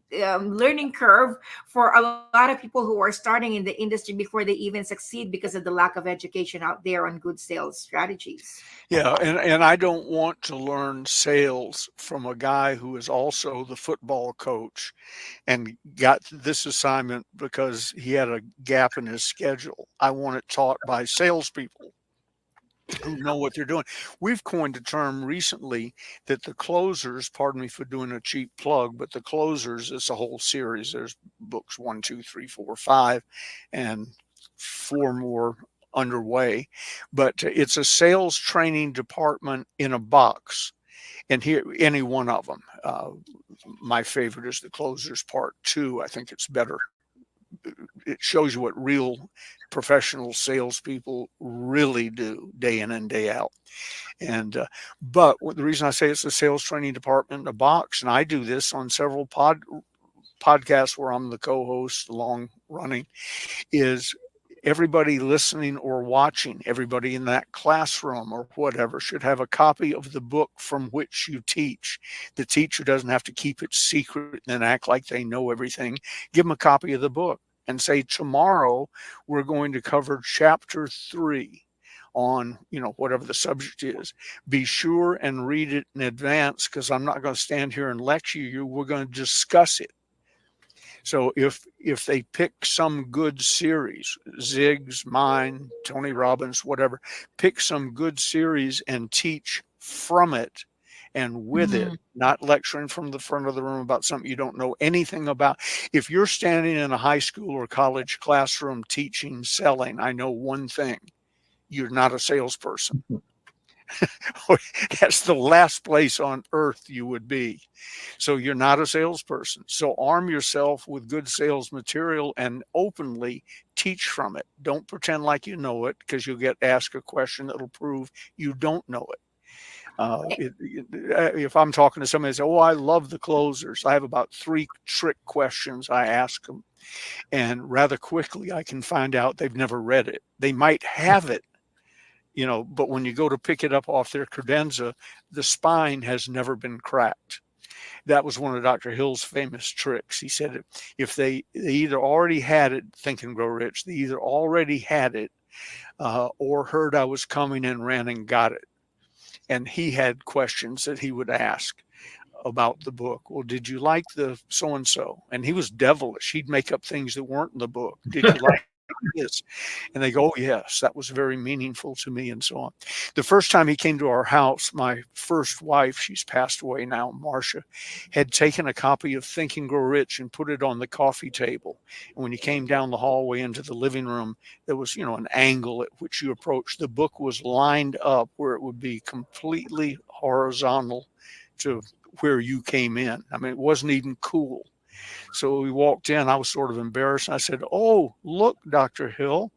curve for a lot of people who are starting in the industry before they even succeed, because of the lack of education out there on good sales strategies. Yeah, and I don't want to learn sales from a guy who is also the football coach and got this assignment because he had a gap in his schedule. I want it taught by salespeople who know what they're doing. We've coined a term recently that the closers, pardon me for doing a cheap plug, but the closers is a whole series. There's books 1, 2, 3, 4, 5, and 4 more underway. But it's a sales training department in a box. And here, any one of them. My favorite is the closers part 2. I think it's better. It shows you what real professional salespeople really do day in and day out. And but the reason I say it's a sales training department in a box, and I do this on several podcasts where I'm the co-host, long running, is everybody listening or watching, everybody in that classroom or whatever, should have a copy of the book from which you teach. The teacher doesn't have to keep it secret and act like they know everything. Give them a copy of the book and say, tomorrow we're going to cover chapter 3 on, whatever the subject is. Be sure and read it in advance, because I'm not going to stand here and lecture you. We're going to discuss it. So if they pick some good series, Zig's, mine, Tony Robbins, whatever, pick some good series and teach from it and with it, Mhm. not lecturing from the front of the room about something you don't know anything about. If you're standing in a high school or college classroom teaching selling, I know one thing: you're not a salesperson. That's the last place on earth you would be. So you're not a salesperson. So arm yourself with good sales material and openly teach from it. Don't pretend like you know it, because you'll get asked a question that'll prove you don't know it. If I'm talking to somebody and say, oh, I love the closers, I have about 3 trick questions I ask them. And rather quickly, I can find out they've never read it. They might have it, but when you go to pick it up off their credenza, the spine has never been cracked. That was one of Dr. Hill's famous tricks. He said if they either already had it, Think and Grow Rich, they either already had it or heard I was coming and ran and got it. And he had questions that he would ask about the book. Well, did you like the so-and-so? And he was devilish. He'd make up things that weren't in the book. Did you like this? And they go, oh, yes, that was very meaningful to me, and so on. The first time he came to our house, my first wife, she's passed away now, Marcia, had taken a copy of Think and Grow Rich and put it on the coffee table. And when you came down the hallway into the living room, there was, an angle at which you approached. The book was lined up where it would be completely horizontal to where you came in. I mean, it wasn't even cool. So we walked in. I was sort of embarrassed. I said, oh, look, Dr. Hill,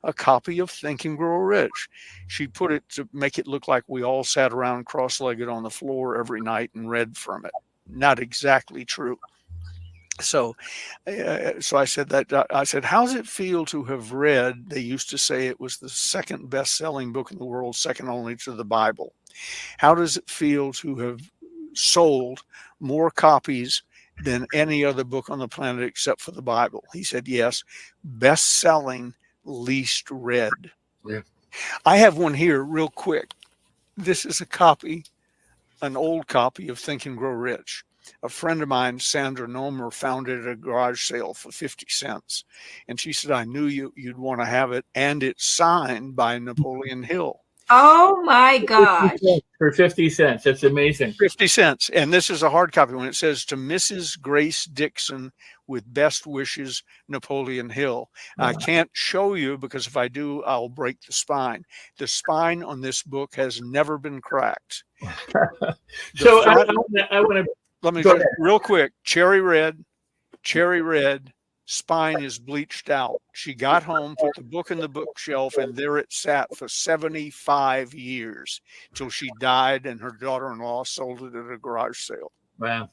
a copy of Think and Grow Rich. She put it to make it look like we all sat around cross-legged on the floor every night and read from it. Not exactly true. So I said that, I said, how's it feel to have read? They used to say it was the second best-selling book in the world, second only to the Bible. How does it feel to have sold more copies than any other book on the planet except for the Bible? He said, yes, best-selling, least read. Yeah. I have one here real quick. This is a copy, an old copy of Think and Grow Rich. A friend of mine, Sandra Nomer, found it at a garage sale for 50 cents. And she said, I knew you'd want to have it. And it's signed by Napoleon Hill. Oh my gosh. For 50 cents. That's amazing. 50 cents. And this is a hard copy when it says to Mrs. Grace Dixon with best wishes, Napoleon Hill. I can't show you because if I do, I'll break the spine. The spine on this book has never been cracked. So I want to. Let me just real quick. Cherry red, spine is bleached out. She got home, put the book in the bookshelf, and there it sat for 75 years till she died, and her daughter-in-law sold it at a garage sale. Wow.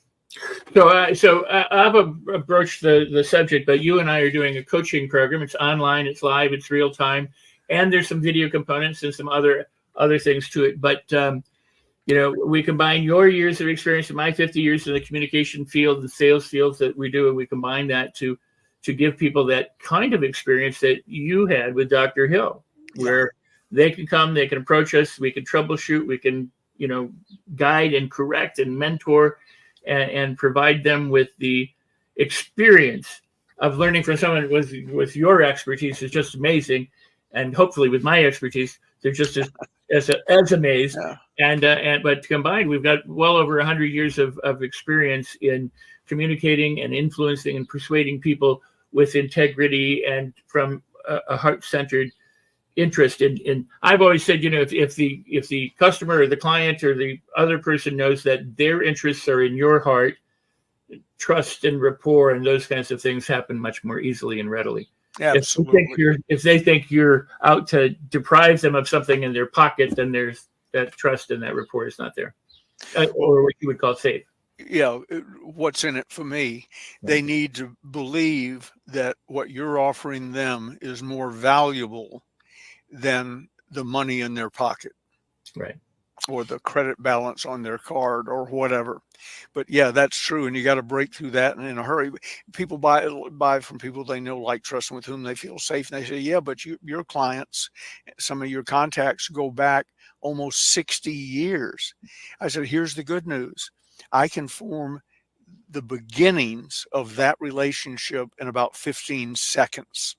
So I've approached the subject, but you and I are doing a coaching program. It's online, it's live, it's real time, and there's some video components and some other things to it. But we combine your years of experience and my 50 years in the communication field, the sales fields that we do, and we combine that to give people that kind of experience that you had with Dr. Hill, where they can come, they can approach us, we can troubleshoot, we can, guide and correct and mentor and provide them with the experience of learning from someone with your expertise is just amazing. And hopefully with my expertise, they're just as amazed. Yeah. But combined, we've got well over 100 years of experience in communicating and influencing and persuading people with integrity and from a heart-centered interest in. I've always said, if the customer or the client or the other person knows that their interests are in your heart, trust and rapport and those kinds of things happen much more easily and readily. Absolutely. If they think you're out to deprive them of something in their pocket, then there's that trust and that rapport is not there, or what you would call safe. Yeah, what's in it for me? They need to believe that what you're offering them is more valuable than the money in their pocket, right, or the credit balance on their card or whatever. But yeah, that's true, and you got to break through that in a hurry. People buy from people they know, like, trust, and with whom they feel safe. And they say, yeah, but your clients, some of your contacts go back almost 60 years. I said, here's the good news. I can form the beginnings of that relationship in about 15 seconds.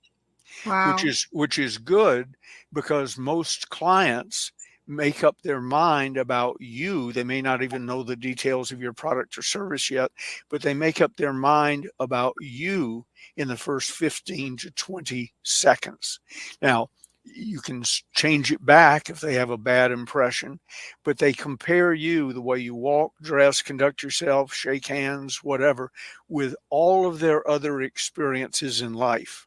Wow. which is good, because most clients make up their mind about you. They may not even know the details of your product or service yet, but they make up their mind about you in the first 15 to 20 seconds. Now, you can change it back if they have a bad impression, but they compare you, the way you walk, dress, conduct yourself, shake hands, whatever, with all of their other experiences in life.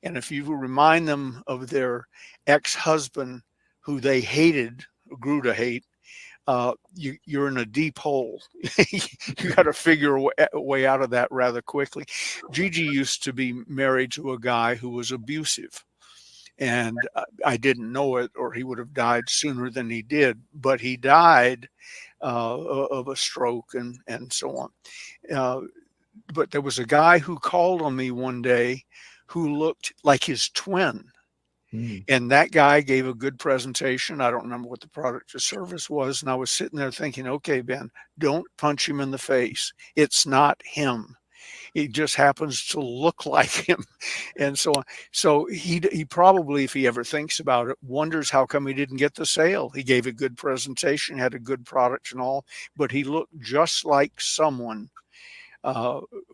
And if you remind them of their ex-husband who they hated, grew to hate, you're in a deep hole. You got to figure a way out of that rather quickly. Gigi used to be married to a guy who was abusive. And I didn't know it, or he would have died sooner than he did. But he died of a stroke and so on. But there was a guy who called on me one day who looked like his twin. And that guy gave a good presentation. I don't remember what the product or service was. And I was sitting there thinking, okay, Ben, don't punch him in the face. It's not him. He just happens to look like him, and so on. So he probably, if he ever thinks about it, wonders how come he didn't get the sale. He gave a good presentation, had a good product and all, but he looked just like someone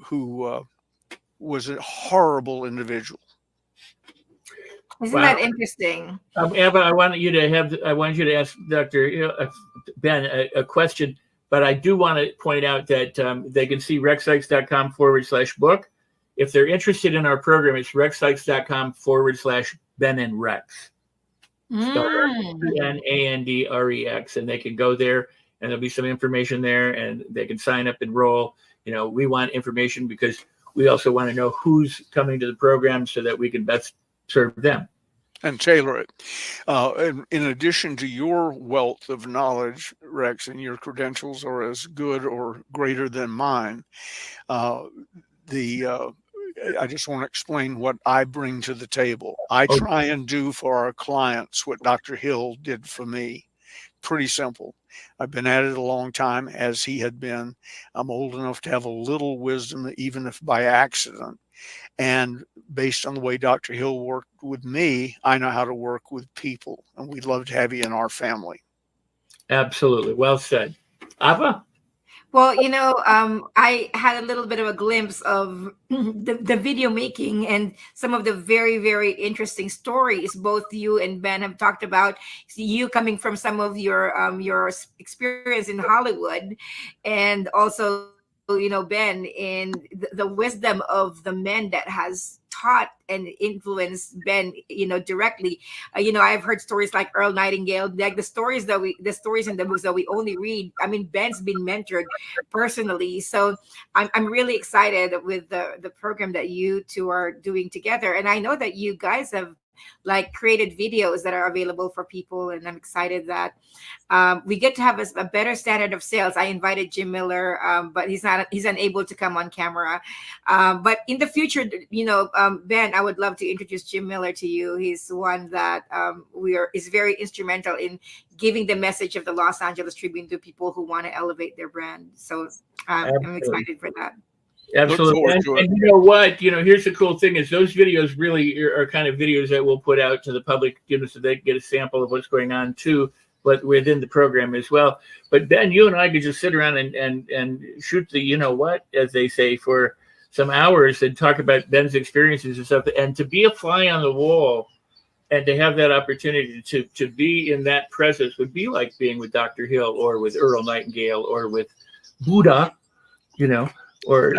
who was a horrible individual. Isn't Wow. that interesting? Eva, I want you to ask Dr. Ben a question, but I do want to point out that they can see rexsikes.com/book. If they're interested in our program, it's rexsikes.com/Ben and Rex. NANDREX, and they can go there, and there'll be some information there, and they can sign up, enroll. We want information because we also want to know who's coming to the program so that we can best serve them and tailor it. And in addition to your wealth of knowledge, Rex, and your credentials are as good or greater than mine, I just want to explain what I bring to the table. I try and do for our clients what Dr. Hill did for me. Pretty simple. I've been at it a long time, as he had been. I'm old enough to have a little wisdom, even if by accident. And based on the way Dr. Hill worked with me, I know how to work with people, and we'd love to have you in our family. Absolutely. Well said. Ava? Well, I had a little bit of a glimpse of the video making and some of the very, very interesting stories both you and Ben have talked about. You coming from some of your experience in Hollywood, and also Ben, in the wisdom of the men that has taught and influenced Ben, directly. I've heard stories like Earl Nightingale, like the stories in the books that we only read. I mean, Ben's been mentored personally, so I'm really excited with the program that you two are doing together. And I know that you guys have created videos that are available for people, and I'm excited that we get to have a better standard of sales. I invited Jim Miller, but he's unable to come on camera. But in the future, Ben, I would love to introduce Jim Miller to you. He's one that is very instrumental in giving the message of the Los Angeles Tribune to people who want to elevate their brand. So I'm excited for that. Absolutely. And you know what? Here's the cool thing is those videos really are kind of videos that we'll put out to the public, so they can get a sample of what's going on too, but within the program as well. But Ben, you and I could just sit around and shoot the as they say, for some hours and talk about Ben's experiences and stuff. And to be a fly on the wall and to have that opportunity to be in that presence would be like being with Dr. Hill or with Earl Nightingale or with Buddha, or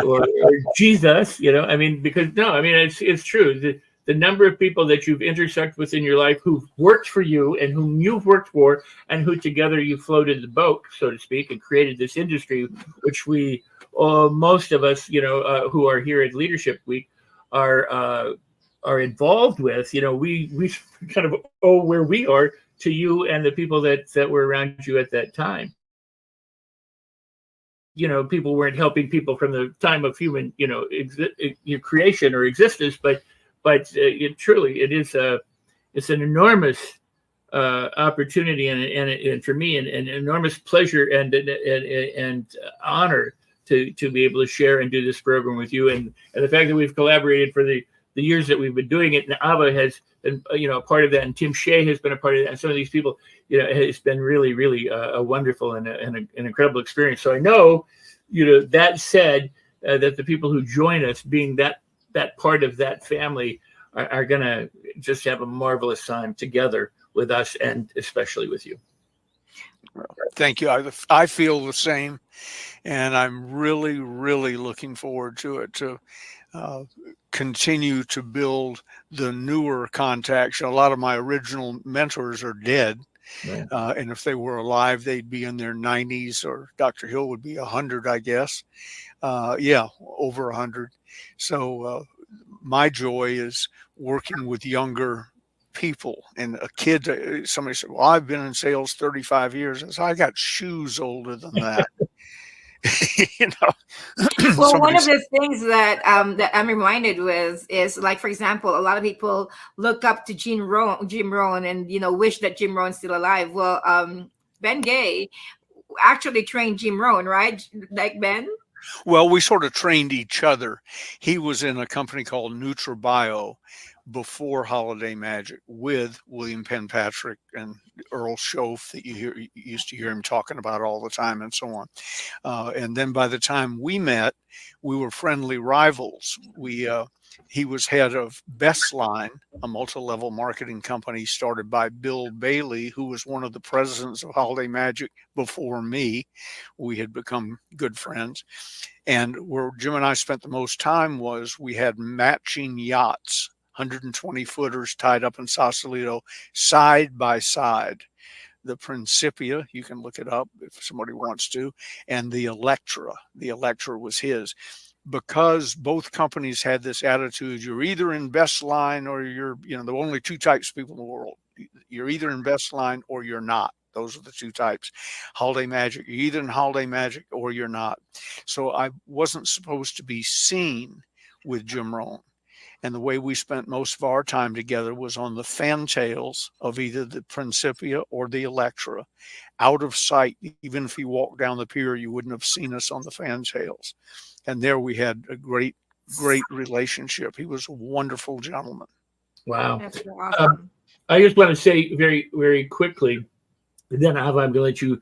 Jesus, because it's true. The number of people that you've intersected with in your life who've worked for you and whom you've worked for and who together you floated the boat, so to speak, and created this industry, which we, most of us, who are here at Leadership Week are involved with. We kind of owe where we are to you and the people that were around you at that time. People weren't helping people from the time of human, creation or existence, but truly it is it's an enormous opportunity and for me an enormous pleasure and honor to be able to share and do this program with you, and the fact that we've collaborated for the years that we've been doing it, and Ava has been a part of that, and Tim Shea has been a part of that, and some of these people, it's been really, really a wonderful and an incredible experience. So I know, that said, that the people who join us, being that part of that family, are going to just have a marvelous time together with us, and especially with you. Thank you. I feel the same, and I'm really, really looking forward to it, to continue to build the newer contacts. A lot of my original mentors are dead. Right. And if they were alive, they'd be in their 90s, or Dr. Hill would be 100, I guess. Over 100. So my joy is working with younger people. And a kid, somebody said, well, I've been in sales 35 years. I said, I got shoes older than that. Well, one of the things that I'm reminded with is, like, for example, a lot of people look up to Jim Rohn and wish that Jim Rohn's still alive. Well, Ben Gay actually trained Jim Rohn, right? Like Ben? Well, we sort of trained each other. He was in a company called NutraBio before Holiday Magic with William Penpatrick and Earl Schoaf that you used to hear him talking about all the time and so on. And then by the time we met, we were friendly rivals. He was head of Bestline, a multi-level marketing company started by Bill Bailey, who was one of the presidents of Holiday Magic before me. We had become good friends. And where Jim and I spent the most time was we had matching yachts, 120 footers tied up in Sausalito, side by side. The Principia, you can look it up if somebody wants to, and the Electra. The Electra was his. Because both companies had this attitude, you're either in Bestline or you're, there were only two types of people in the world. You're either in Bestline or you're not. Those are the two types. Holiday Magic, you're either in Holiday Magic or you're not. So I wasn't supposed to be seen with Jim Rohn. And the way we spent most of our time together was on the fantails of either the Principia or the Electra, out of sight. Even if you walked down the pier, you wouldn't have seen us on the fantails. And there we had a great relationship. He was a wonderful gentleman. Wow. That's so awesome. I just want to say very, very quickly, then I'm going to let you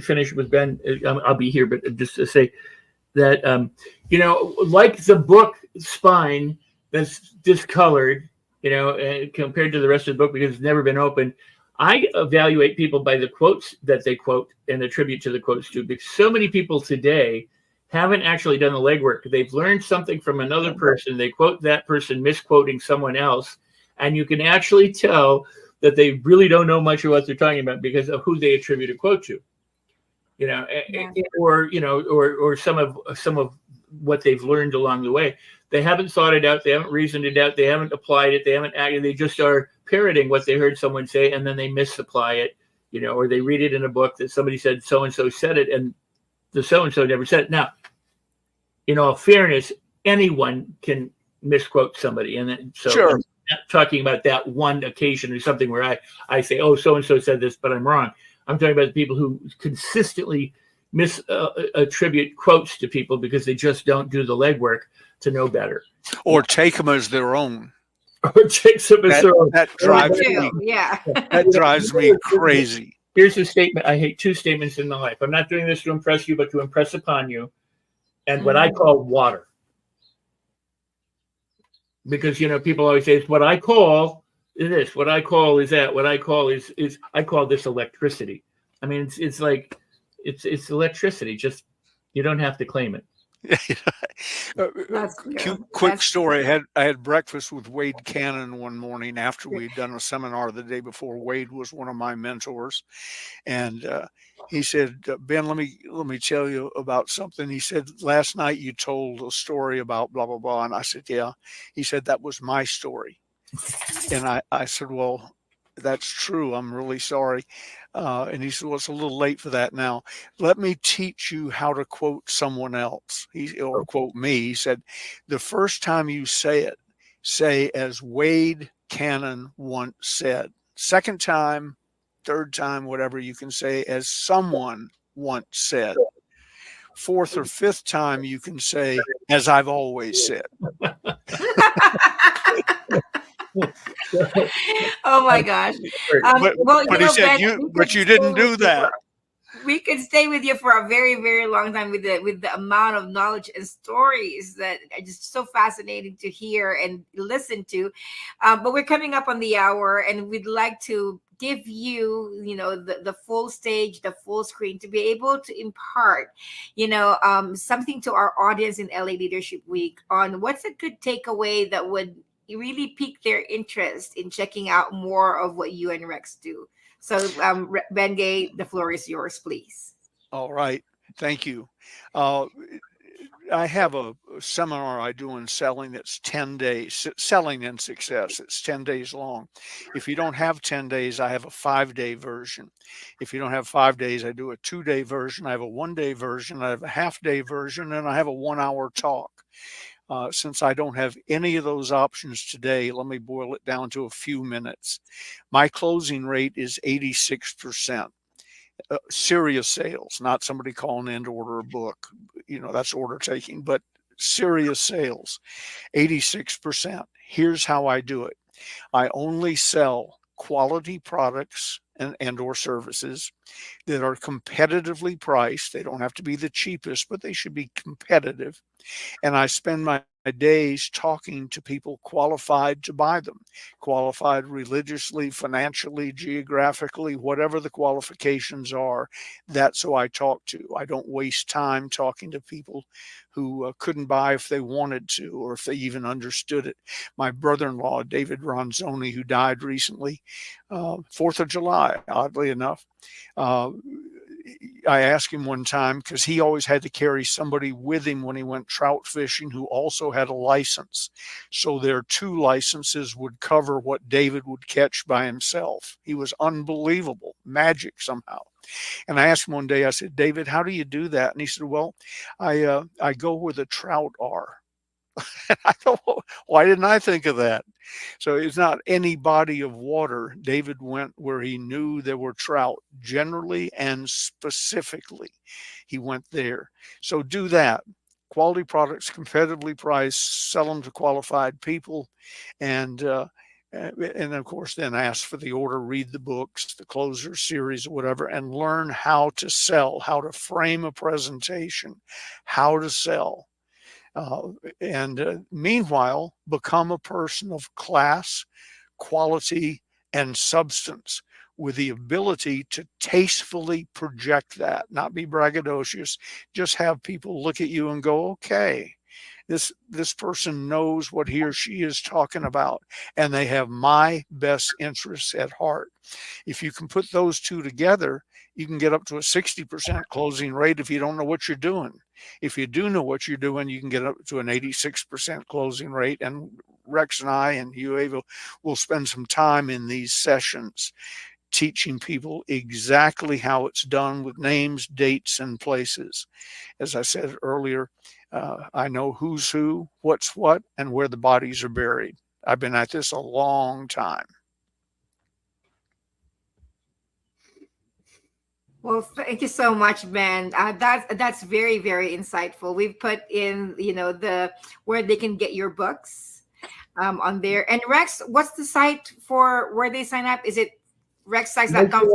finish with Ben. I'll be here, but just to say that, like the book spine that's discolored, compared to the rest of the book because it's never been opened, I evaluate people by the quotes that they quote and attribute to the quotes too, because so many people today haven't actually done the legwork. They've learned something from another person. They quote that person misquoting someone else. And you can actually tell that they really don't know much of what they're talking about because of who they attribute a quote to, or some of what they've learned along the way. They haven't thought it out. They haven't reasoned it out. They haven't applied it. They haven't acted. They just are parroting what they heard someone say, and then they misapply it, or they read it in a book that somebody said so-and-so said it, and the so-and-so never said it. Now, in all fairness, anyone can misquote somebody. And then, so sure. I'm not talking about that one occasion or something where I say, oh, so-and-so said this, but I'm wrong. I'm talking about the people who consistently attribute quotes to people because they just don't do the legwork to know better. Or take them as their own. Or take them as their own. That drives me. Yeah. That drives me crazy. Here's a statement. I hate two statements in my life. I'm not doing this to impress you, but to impress upon you. And what I call water. Because, people always say, it's what I call this, what I call is that, what I call is I call this electricity. I mean, it's like, it's electricity. Just, you don't have to claim it. Quick story. I had breakfast with Wade Cannon one morning after we'd done a seminar the day before. Wade was one of my mentors, and he said, "Ben, let me tell you about something." He said, "Last night you told a story about blah blah blah," and I said, "Yeah." He said, "That was my story," and I said, "Well, that's true. I'm really sorry." And he said, "Well, it's a little late for that now. Let me teach you how to quote someone else." Or quote me. He said, "The first time you say it, say as Wade Cannon once said. Second time, third time, whatever, you can say as someone once said. Fourth or fifth time, you can say as I've always said." Oh my gosh. But he said, but you didn't do that. We could stay with you for a very, very long time with the amount of knowledge and stories that are just so fascinating to hear and listen to. But we're coming up on the hour, and we'd like to give you, the full stage, the full screen to be able to impart, something to our audience in LA Leadership Week on what's a good takeaway that would really pique their interest in checking out more of what you and Rex do. So, Ben Gay, the floor is yours, please. All right. Thank you. I have a seminar I do in selling that's 10 days, selling and success. It's 10 days long. If you don't have 10 days, I have a 5-day version. If you don't have 5 days, I do a 2-day version. I have a 1-day version. I have a half-day version, and I have a 1-hour talk. Since I don't have any of those options today, let me boil it down to a few minutes. My closing rate is 86%. serious sales, not somebody calling in to order a book. That's order taking, but serious sales, 86%. Here's how I do it. I only sell quality products and or services that are competitively priced. They don't have to be the cheapest, but they should be competitive. And I spend my days talking to people qualified to buy them, qualified religiously, financially, geographically, whatever the qualifications are. That's who I talk to. I don't waste time talking to people who couldn't buy if they wanted to, or if they even understood it. My brother-in-law, David Ronzoni, who died recently, 4th of July, oddly enough, I asked him one time, because he always had to carry somebody with him when he went trout fishing who also had a license. So their 2 licenses would cover what David would catch by himself. He was unbelievable, magic somehow. And I asked him one day, I said, David, how do you do that? And he said, well, I go where the trout are. I thought, well, why didn't I think of that? So it's not any body of water. David went where he knew there were trout, generally and specifically. He went there. So do that. Quality products, competitively priced, sell them to qualified people, and of course then ask for the order, read the books, the closer series or whatever, and learn how to sell, how to frame a presentation, how to sell. Meanwhile, become a person of class, quality, and substance, with the ability to tastefully project that, not be braggadocious, just have people look at you and go, okay, this person knows what he or she is talking about, and they have my best interests at heart. If you can put those 2 together, you can get up to a 60% closing rate if you don't know what you're doing. If you do know what you're doing, you can get up to an 86% closing rate. And Rex and I and you, Ava, will spend some time in these sessions teaching people exactly how it's done, with names, dates, and places. As I said earlier, I know who's who, what's what, and where the bodies are buried. I've been at this a long time. Well, thank you so much, Ben. That's very, very insightful. We've put in, the where they can get your books on there. And Rex, what's the site for where they sign up? Is it rexsites.com/?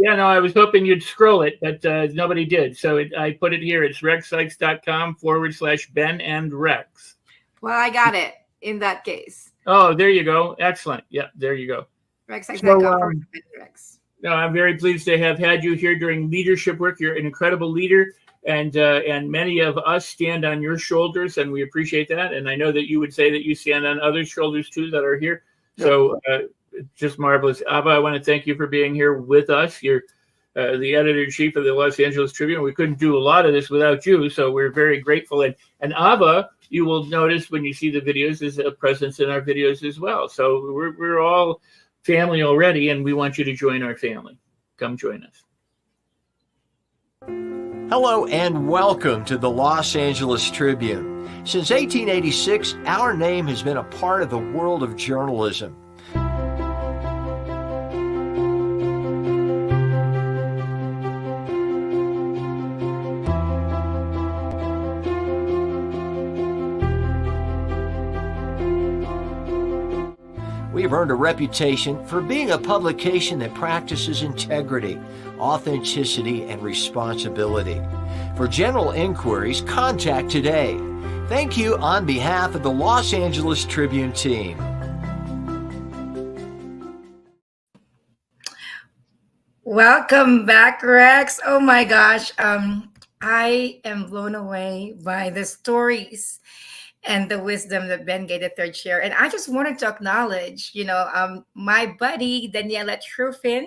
Yeah, no, I was hoping you'd scroll it, but nobody did. So I put it here. It's rexsites.com/Ben and Rex. Well, I got it in that case. Oh, there you go. Excellent. Yeah, there you go. rexsites.com/Rex. No, I'm very pleased to have had you here during leadership work. You're an incredible leader, and many of us stand on your shoulders, and we appreciate that. And I know that you would say that you stand on others' shoulders too that are here. So just marvelous. Ava, I want to thank you for being here with us. You're the editor-in-chief of the Los Angeles Tribune. We couldn't do a lot of this without you, so we're very grateful. And Ava, you will notice when you see the videos, is a presence in our videos as well. So we're all family already, and we want you to join our family. Come join us. Hello and welcome to the Los Angeles Tribune. Since 1886, our name has been a part of the world of journalism. We've earned a reputation for being a publication that practices integrity, authenticity, and responsibility. For general inquiries, contact today. Thank you on behalf of the Los Angeles Tribune team. Welcome back, Rex. Oh my gosh. I am blown away by the stories and the wisdom that Ben gave the third share. And I just wanted to acknowledge, my buddy, Daniela Truffin,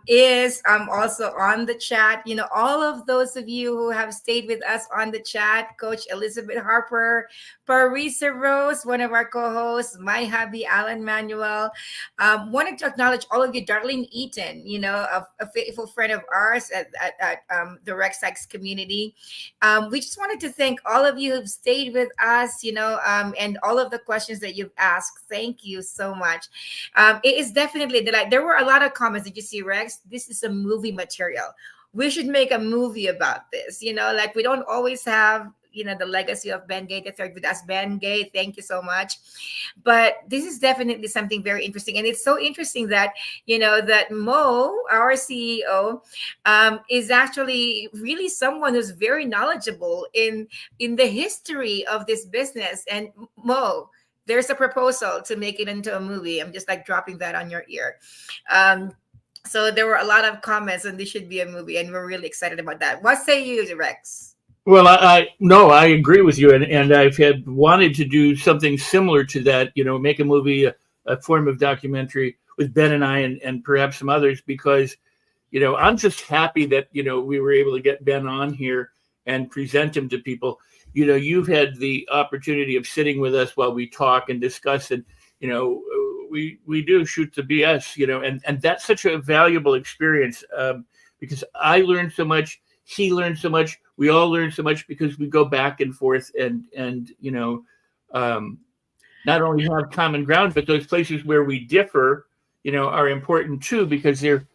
is also on the chat. All of those of you who have stayed with us on the chat, Coach Elizabeth Harper, Parisa Rose, one of our co-hosts, my hubby, Alan Manuel. Wanted to acknowledge all of you, Darlene Eaton, a faithful friend of ours at the Rex Sykes community. We just wanted to thank all of you who've stayed with us, and all of the questions that you've asked. Thank you so much. It is definitely a delight. There were a lot of comments. comments. Did you see, Rex? This is a movie material. We should make a movie about this. Like we don't always have, the legacy of Ben Gay III with us. Ben Gay, thank you so much. But this is definitely something very interesting. And it's so interesting that, that Mo, our CEO, is actually really someone who's very knowledgeable in the history of this business. And Mo, there's a proposal to make it into a movie. I'm just like dropping that on your ear. So there were a lot of comments, and this should be a movie, and we're really excited about that. What say you, Rex? Well, I agree with you, and I've wanted to do something similar to that. Make a movie, a form of documentary with Ben and I, and perhaps some others, because I'm just happy that we were able to get Ben on here and present him to people. You've had the opportunity of sitting with us while we talk and discuss, and we do shoot the BS, and that's such a valuable experience, because I learned so much, he learned so much, we all learn so much, because we go back and forth and not only have common ground, but those places where we differ, are important too, because they're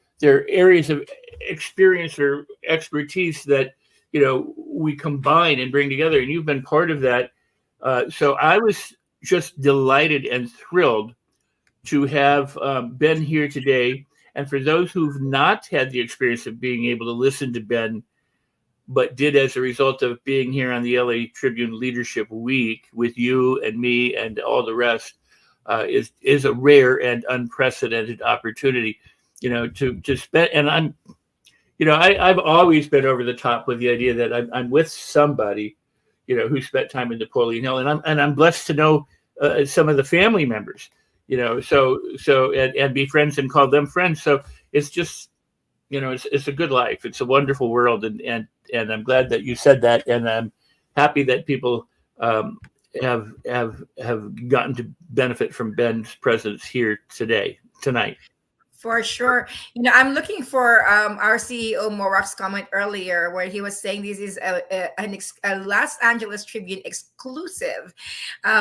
areas of experience or expertise that we combine and bring together, and you've been part of that. So I was just delighted and thrilled to have Ben here today. And for those who've not had the experience of being able to listen to Ben, but did as a result of being here on the LA Tribune Leadership Week with you and me and all the rest, is a rare and unprecedented opportunity, to spend. And I've always been over the top with the idea that I'm with somebody, who spent time in Napoleon Hill, and I'm blessed to know some of the family members, and be friends and call them friends. So it's just, it's a good life. It's a wonderful world, and I'm glad that you said that, and I'm happy that people have gotten to benefit from Ben's presence here tonight. For sure. I'm looking for our CEO Morak's comment earlier, where he was saying this is a Los Angeles Tribune exclusive.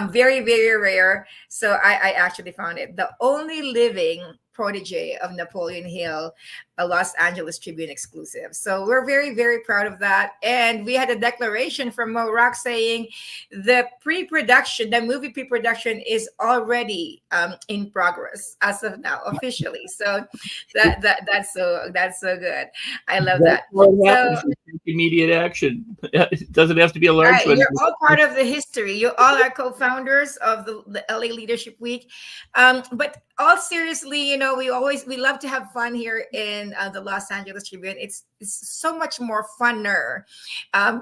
Very, very rare. So I actually found it. The only living protege of Napoleon Hill, a Los Angeles Tribune exclusive. So we're very, very proud of that. And we had a declaration from Morak saying the movie pre-production is already in progress as of now, officially. So that's so good. I love that. So, immediate action. It doesn't have to be a large one. You're all part of the history. You all are co-founders of the LA Leadership Week. But all seriously, we love to have fun here in the Los Angeles Tribune. It's so much more funner.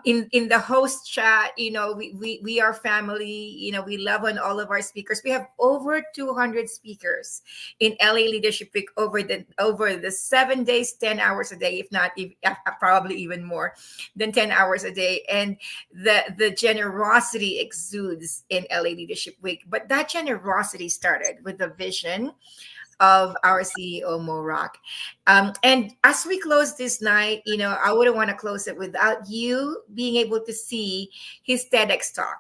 In the host chat, we are family. We love on all of our speakers. We have over 200 speakers in LA Leadership Week over the 7 days, 10 hours a day, if not probably even more than 10 hours a day. And the generosity exudes in LA Leadership Week. But that generosity started with the vision of our CEO Morak. And as we close this night, I wouldn't want to close it without you being able to see his TEDx talk.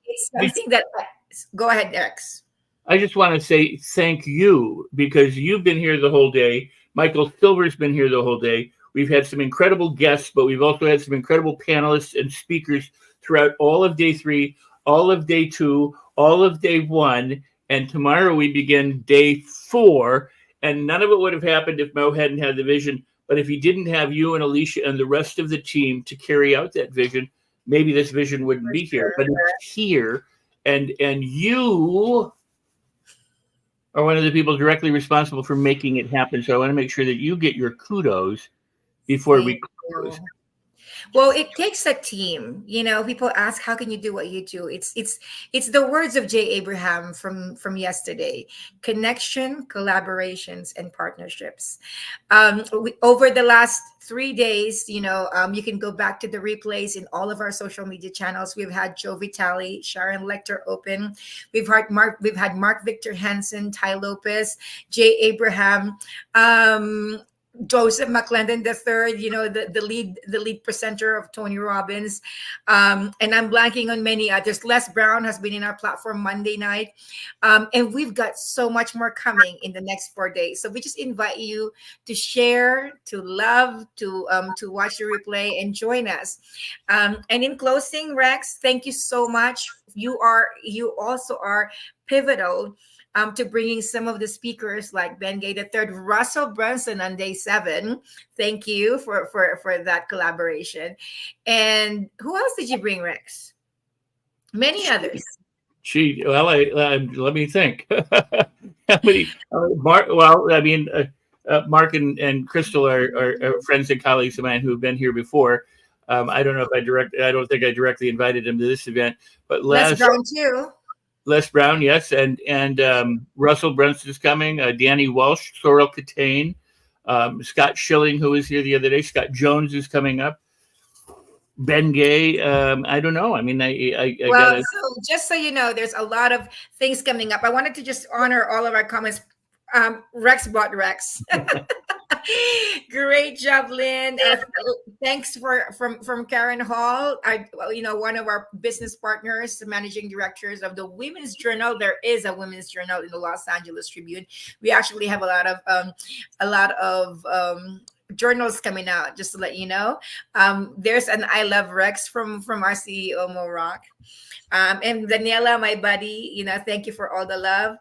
It's something that, go ahead, Rex. I just want to say thank you, because you've been here the whole day. Michael Silver's been here the whole day. We've had some incredible guests, but we've also had some incredible panelists and speakers throughout all of day 3, all of day 2, all of day 1. And tomorrow we begin day 4. And none of it would have happened if Mo hadn't had the vision. But if he didn't have you and Alicia and the rest of the team to carry out that vision, maybe this vision wouldn't be here. But it's here. And you are one of the people directly responsible for making it happen. So I want to make sure that you get your kudos before we close. Well, it takes a team. People ask, how can you do what you do? It's the words of Jay Abraham from yesterday: connection, collaborations, and partnerships. Over the last 3 days, you can go back to the replays in all of our social media channels. We've had Joe Vitale, Sharon Lecter open. We've had Mark Victor Hansen, Ty Lopez, Jay Abraham. Joseph McClendon III, the lead presenter of Tony Robbins. And I'm blanking on many others. Les Brown has been in our platform Monday night. And we've got so much more coming in the next 4 days. So we just invite you to share, to love, to watch the replay and join us. And in closing, Rex, thank you so much. You also are pivotal to bringing some of the speakers like Ben Gay III, Russell Brunson on day 7. Thank you for that collaboration. And who else did you bring, Rex? Many others. Let me think. How many? Mark. Well, I mean, Mark and Crystal are friends and colleagues of mine who have been here before. I don't know if I don't think I directly invited them to this event, but Les Brown too. Les Brown, yes, and Russell Brunson is coming. Danny Walsh, Sorrel Catane, Scott Schilling, who was here the other day. Scott Jones is coming up. Ben Gay. I don't know. I mean, so just so you know, there's a lot of things coming up. I wanted to just honor all of our comments. Rex bought Rex. Great job, Lynn. Thanks from Karen Hall, one of our business partners, the managing directors of the Women's Journal. There is a Women's Journal in the Los Angeles Tribune. We actually have a lot of journals coming out, just to let you know. There's an I Love Rex from our CEO Mo Rock. And Daniela, my buddy, thank you for all the love.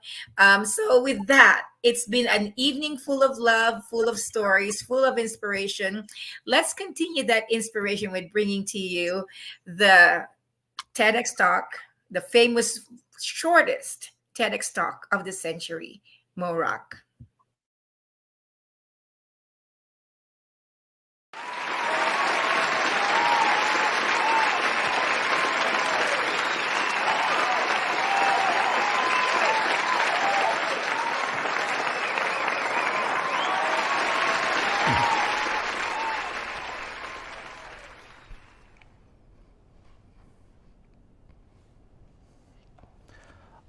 So with that, it's been an evening full of love, full of stories, full of inspiration. Let's continue that inspiration with bringing to you the TEDx Talk, the famous shortest TEDx Talk of the century, Mo Rock.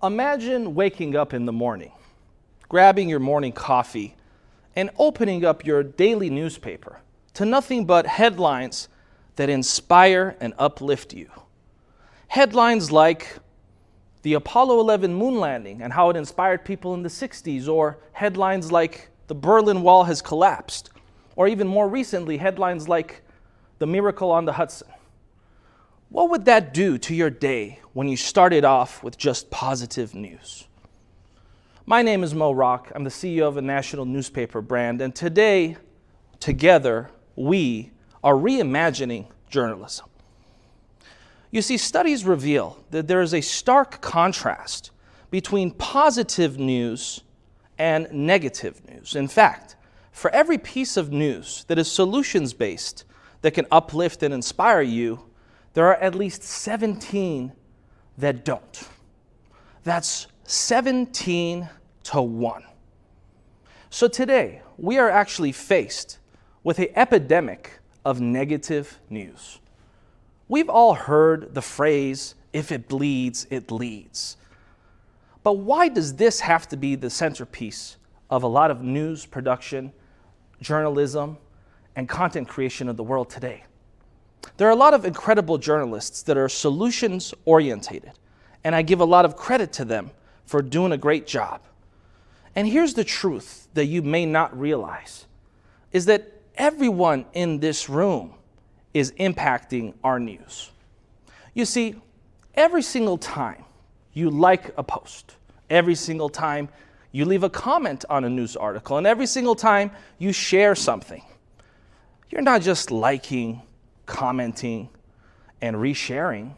Imagine waking up in the morning, grabbing your morning coffee, and opening up your daily newspaper to nothing but headlines that inspire and uplift you. Headlines like the Apollo 11 moon landing and how it inspired people in the 60s, or headlines like the Berlin Wall has collapsed, or even more recently, headlines like the miracle on the Hudson. What would that do to your day when you started off with just positive news? My name is Mo Rock. I'm the CEO of a national newspaper brand, and today, together, we are reimagining journalism. You see, studies reveal that there is a stark contrast between positive news and negative news. In fact, for every piece of news that is solutions-based, that can uplift and inspire you, there are at least 17 that don't. That's 17 to 1. So today, we are actually faced with an epidemic of negative news. We've all heard the phrase, if it bleeds, it leads. But why does this have to be the centerpiece of a lot of news production, journalism, and content creation of the world today? There are a lot of incredible journalists that are solutions-orientated, and I give a lot of credit to them for doing a great job. And here's the truth that you may not realize, is that everyone in this room is impacting our news. You see, every single time you like a post, every single time you leave a comment on a news article, and every single time you share something, you're not just liking, commenting, and resharing.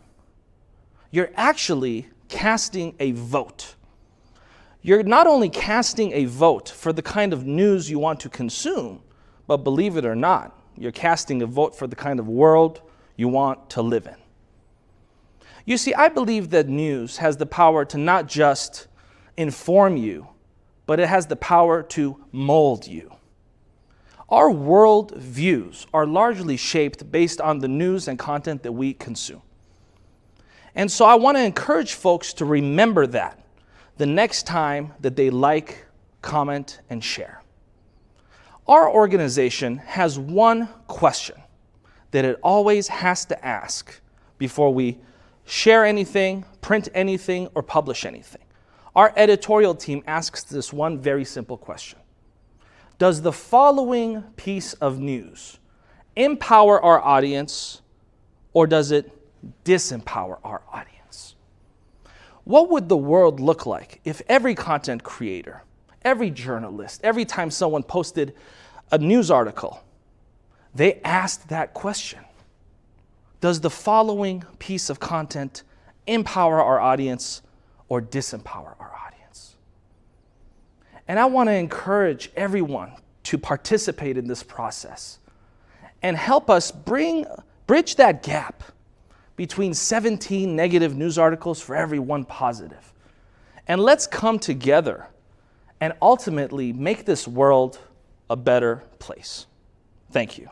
You're actually casting a vote. You're not only casting a vote for the kind of news you want to consume, but believe it or not, you're casting a vote for the kind of world you want to live in. You see, I believe that news has the power to not just inform you, but it has the power to mold you. Our world views are largely shaped based on the news and content that we consume. And so I want to encourage folks to remember that the next time that they like, comment, and share. Our organization has one question that it always has to ask before we share anything, print anything, or publish anything. Our editorial team asks this one very simple question. Does the following piece of news empower our audience, or does it disempower our audience? What would the world look like if every content creator, every journalist, every time someone posted a news article, they asked that question? Does the following piece of content empower our audience or disempower our audience? And I want to encourage everyone to participate in this process and help us bridge that gap between 17 negative news articles for every one positive. And let's come together and ultimately make this world a better place. Thank you.